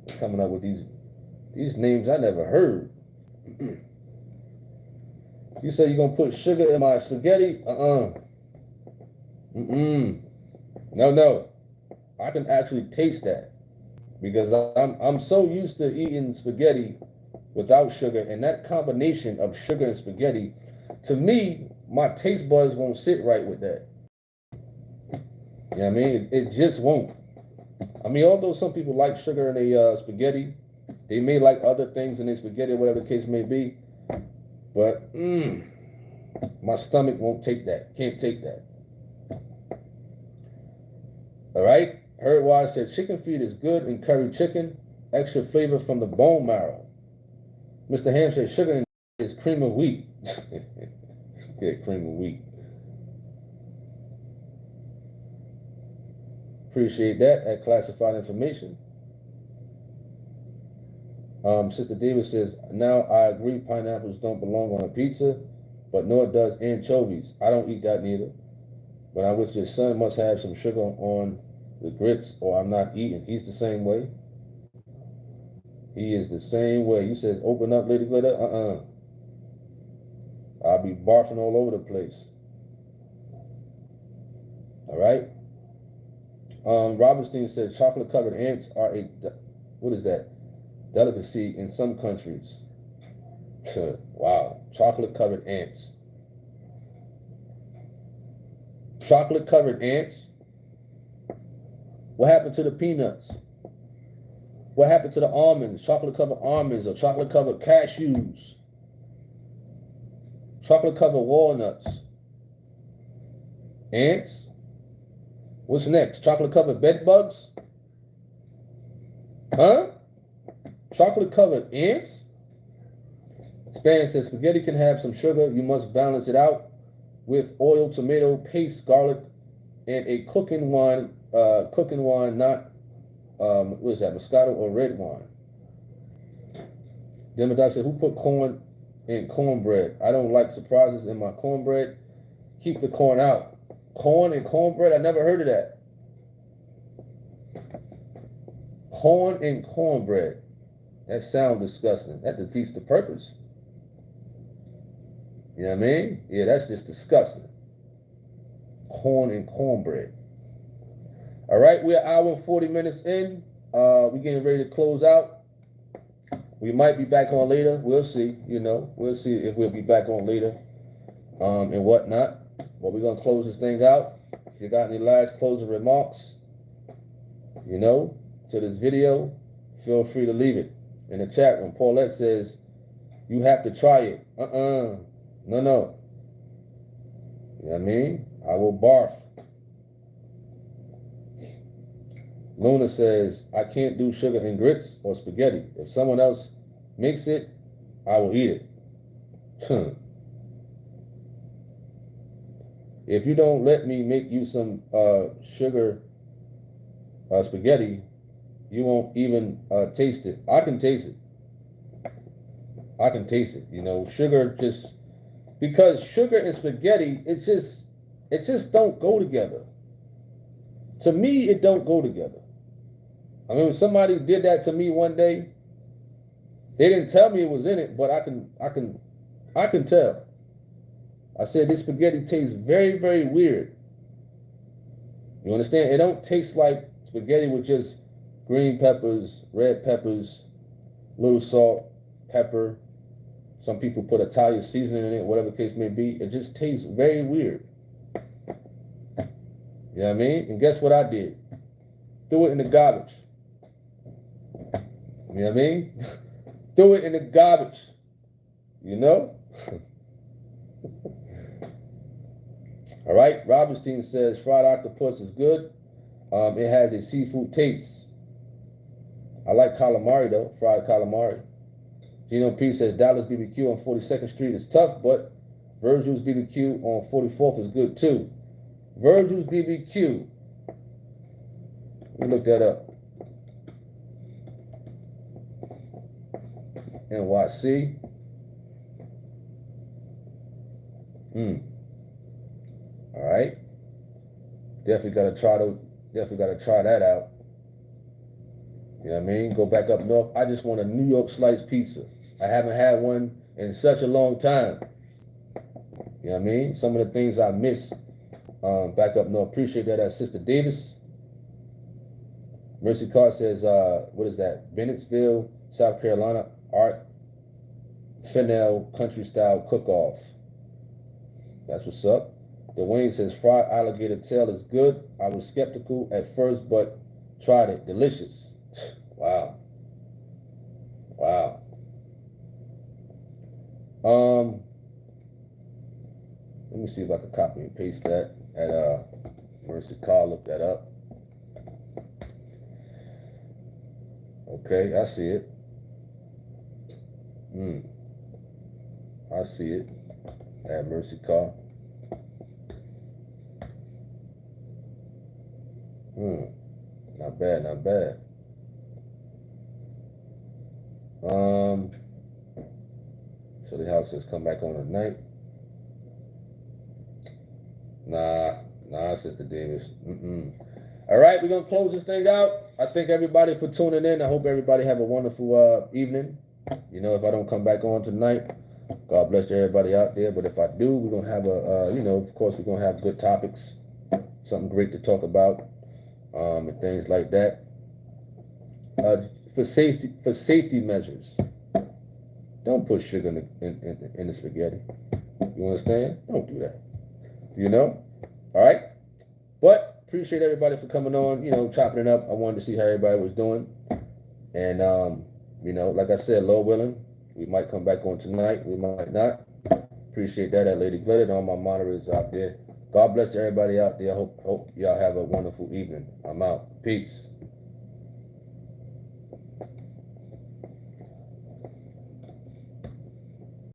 They're coming up with these names I never heard. You say you're gonna put sugar in my spaghetti? No. I can actually taste that because I'm so used to eating spaghetti without sugar, and that combination of sugar and spaghetti, to me, my taste buds won't sit right with that. You know what I mean? It just won't. I mean, although some people like sugar in their spaghetti, they may like other things in their spaghetti, whatever the case may be. But my stomach won't take that. Can't take that. All right. Herb Wise said chicken feet is good in curry chicken. Extra flavor from the bone marrow. Mr. Ham said sugar is cream of wheat. Yeah, cream of wheat. Appreciate that at Classified Information. Sister Davis says, now I agree pineapples don't belong on a pizza, but nor does anchovies. I don't eat that neither. But I wish your son must have some sugar on the grits or I'm not eating. He's the same way. He is the same way. You says, open up, Lady Glitter. I'll be barfing all over the place. All right. Robertstein said chocolate-covered ants are what is that? Delicacy in some countries. Wow. Chocolate-covered ants. Chocolate-covered ants? What happened to the peanuts? What happened to the almonds? Chocolate-covered almonds or chocolate-covered cashews? Chocolate-covered walnuts? Ants? What's next? Chocolate-covered bed bugs? Huh? Chocolate-covered ants? Span says spaghetti can have some sugar. You must balance it out with oil, tomato paste, garlic, and a cooking wine. Not what is that? Moscato or red wine. Demodoc said, who put corn in cornbread? I don't like surprises in my cornbread. Keep the corn out. Corn and cornbread? I never heard of that. Corn and cornbread. That sounds disgusting. That defeats the purpose. You know what I mean? Yeah, that's just disgusting. Corn and cornbread. All right, we're an hour and 40 minutes in. We're getting ready to close out. We might be back on later. We'll see. We'll see if we'll be back on later and whatnot. But we're going to close this thing out. If you got any last closing remarks, to this video, feel free to leave it in the chat room. Paulette says, you have to try it. No. You know what I mean? I will barf. Luna says, I can't do sugar in grits or spaghetti. If someone else makes it, I will eat it. If you don't let me make you some sugar spaghetti, you won't even taste it. I can taste it. I can taste it. You know, sugar just, because sugar and spaghetti, it just don't go together. To me, it don't go together. I mean, when somebody did that to me one day, they didn't tell me it was in it, but I can tell. I said this spaghetti tastes very, very weird. You understand? It don't taste like spaghetti with just green peppers, red peppers, little salt, pepper. Some people put Italian seasoning in it, whatever the case may be. It just tastes very weird. You know what I mean? And guess what I did? Threw it in the garbage. You know what I mean? Threw it in the garbage. You know? All right. Robertstein says fried octopus is good. It has a seafood taste. I like calamari though, fried calamari. Gino P says Dallas BBQ on 42nd Street is tough, but Virgil's BBQ on 44th is good too. Virgil's BBQ. Let me look that up. NYC. All right. Definitely gotta try that out. You know what I mean? Go back up north. I just want a New York slice pizza. I haven't had one in such a long time. You know what I mean? Some of the things I miss back up north. Appreciate that, Sister Davis. Mercy Carr says, what is that? Bennettsville, South Carolina, Art Fennell Country Style Cook-Off. That's what's up. Dwayne says, fried alligator tail is good. I was skeptical at first, but tried it. Delicious. Wow. Wow. Let me see if I can copy and paste that at Mercy Carr. Look that up. Okay, I see it. I see it at Mercy Carr. Not bad, not bad. So the house says come back on tonight. Nah, Sister Davis. All right, we're gonna close this thing out. I thank everybody for tuning in. I hope everybody have a wonderful evening. You know, if I don't come back on tonight, God bless everybody out there. But if I do, we're gonna have of course, we're gonna have good topics, something great to talk about, and things like that. For safety measures, don't put sugar in the spaghetti. You understand? Don't do that. You know? All right? But appreciate everybody for coming on, chopping it up. I wanted to see how everybody was doing. And, like I said, Lord willing, we might come back on tonight. We might not. Appreciate that at Lady Glitter and all my moderators out there. God bless everybody out there. I hope y'all have a wonderful evening. I'm out. Peace.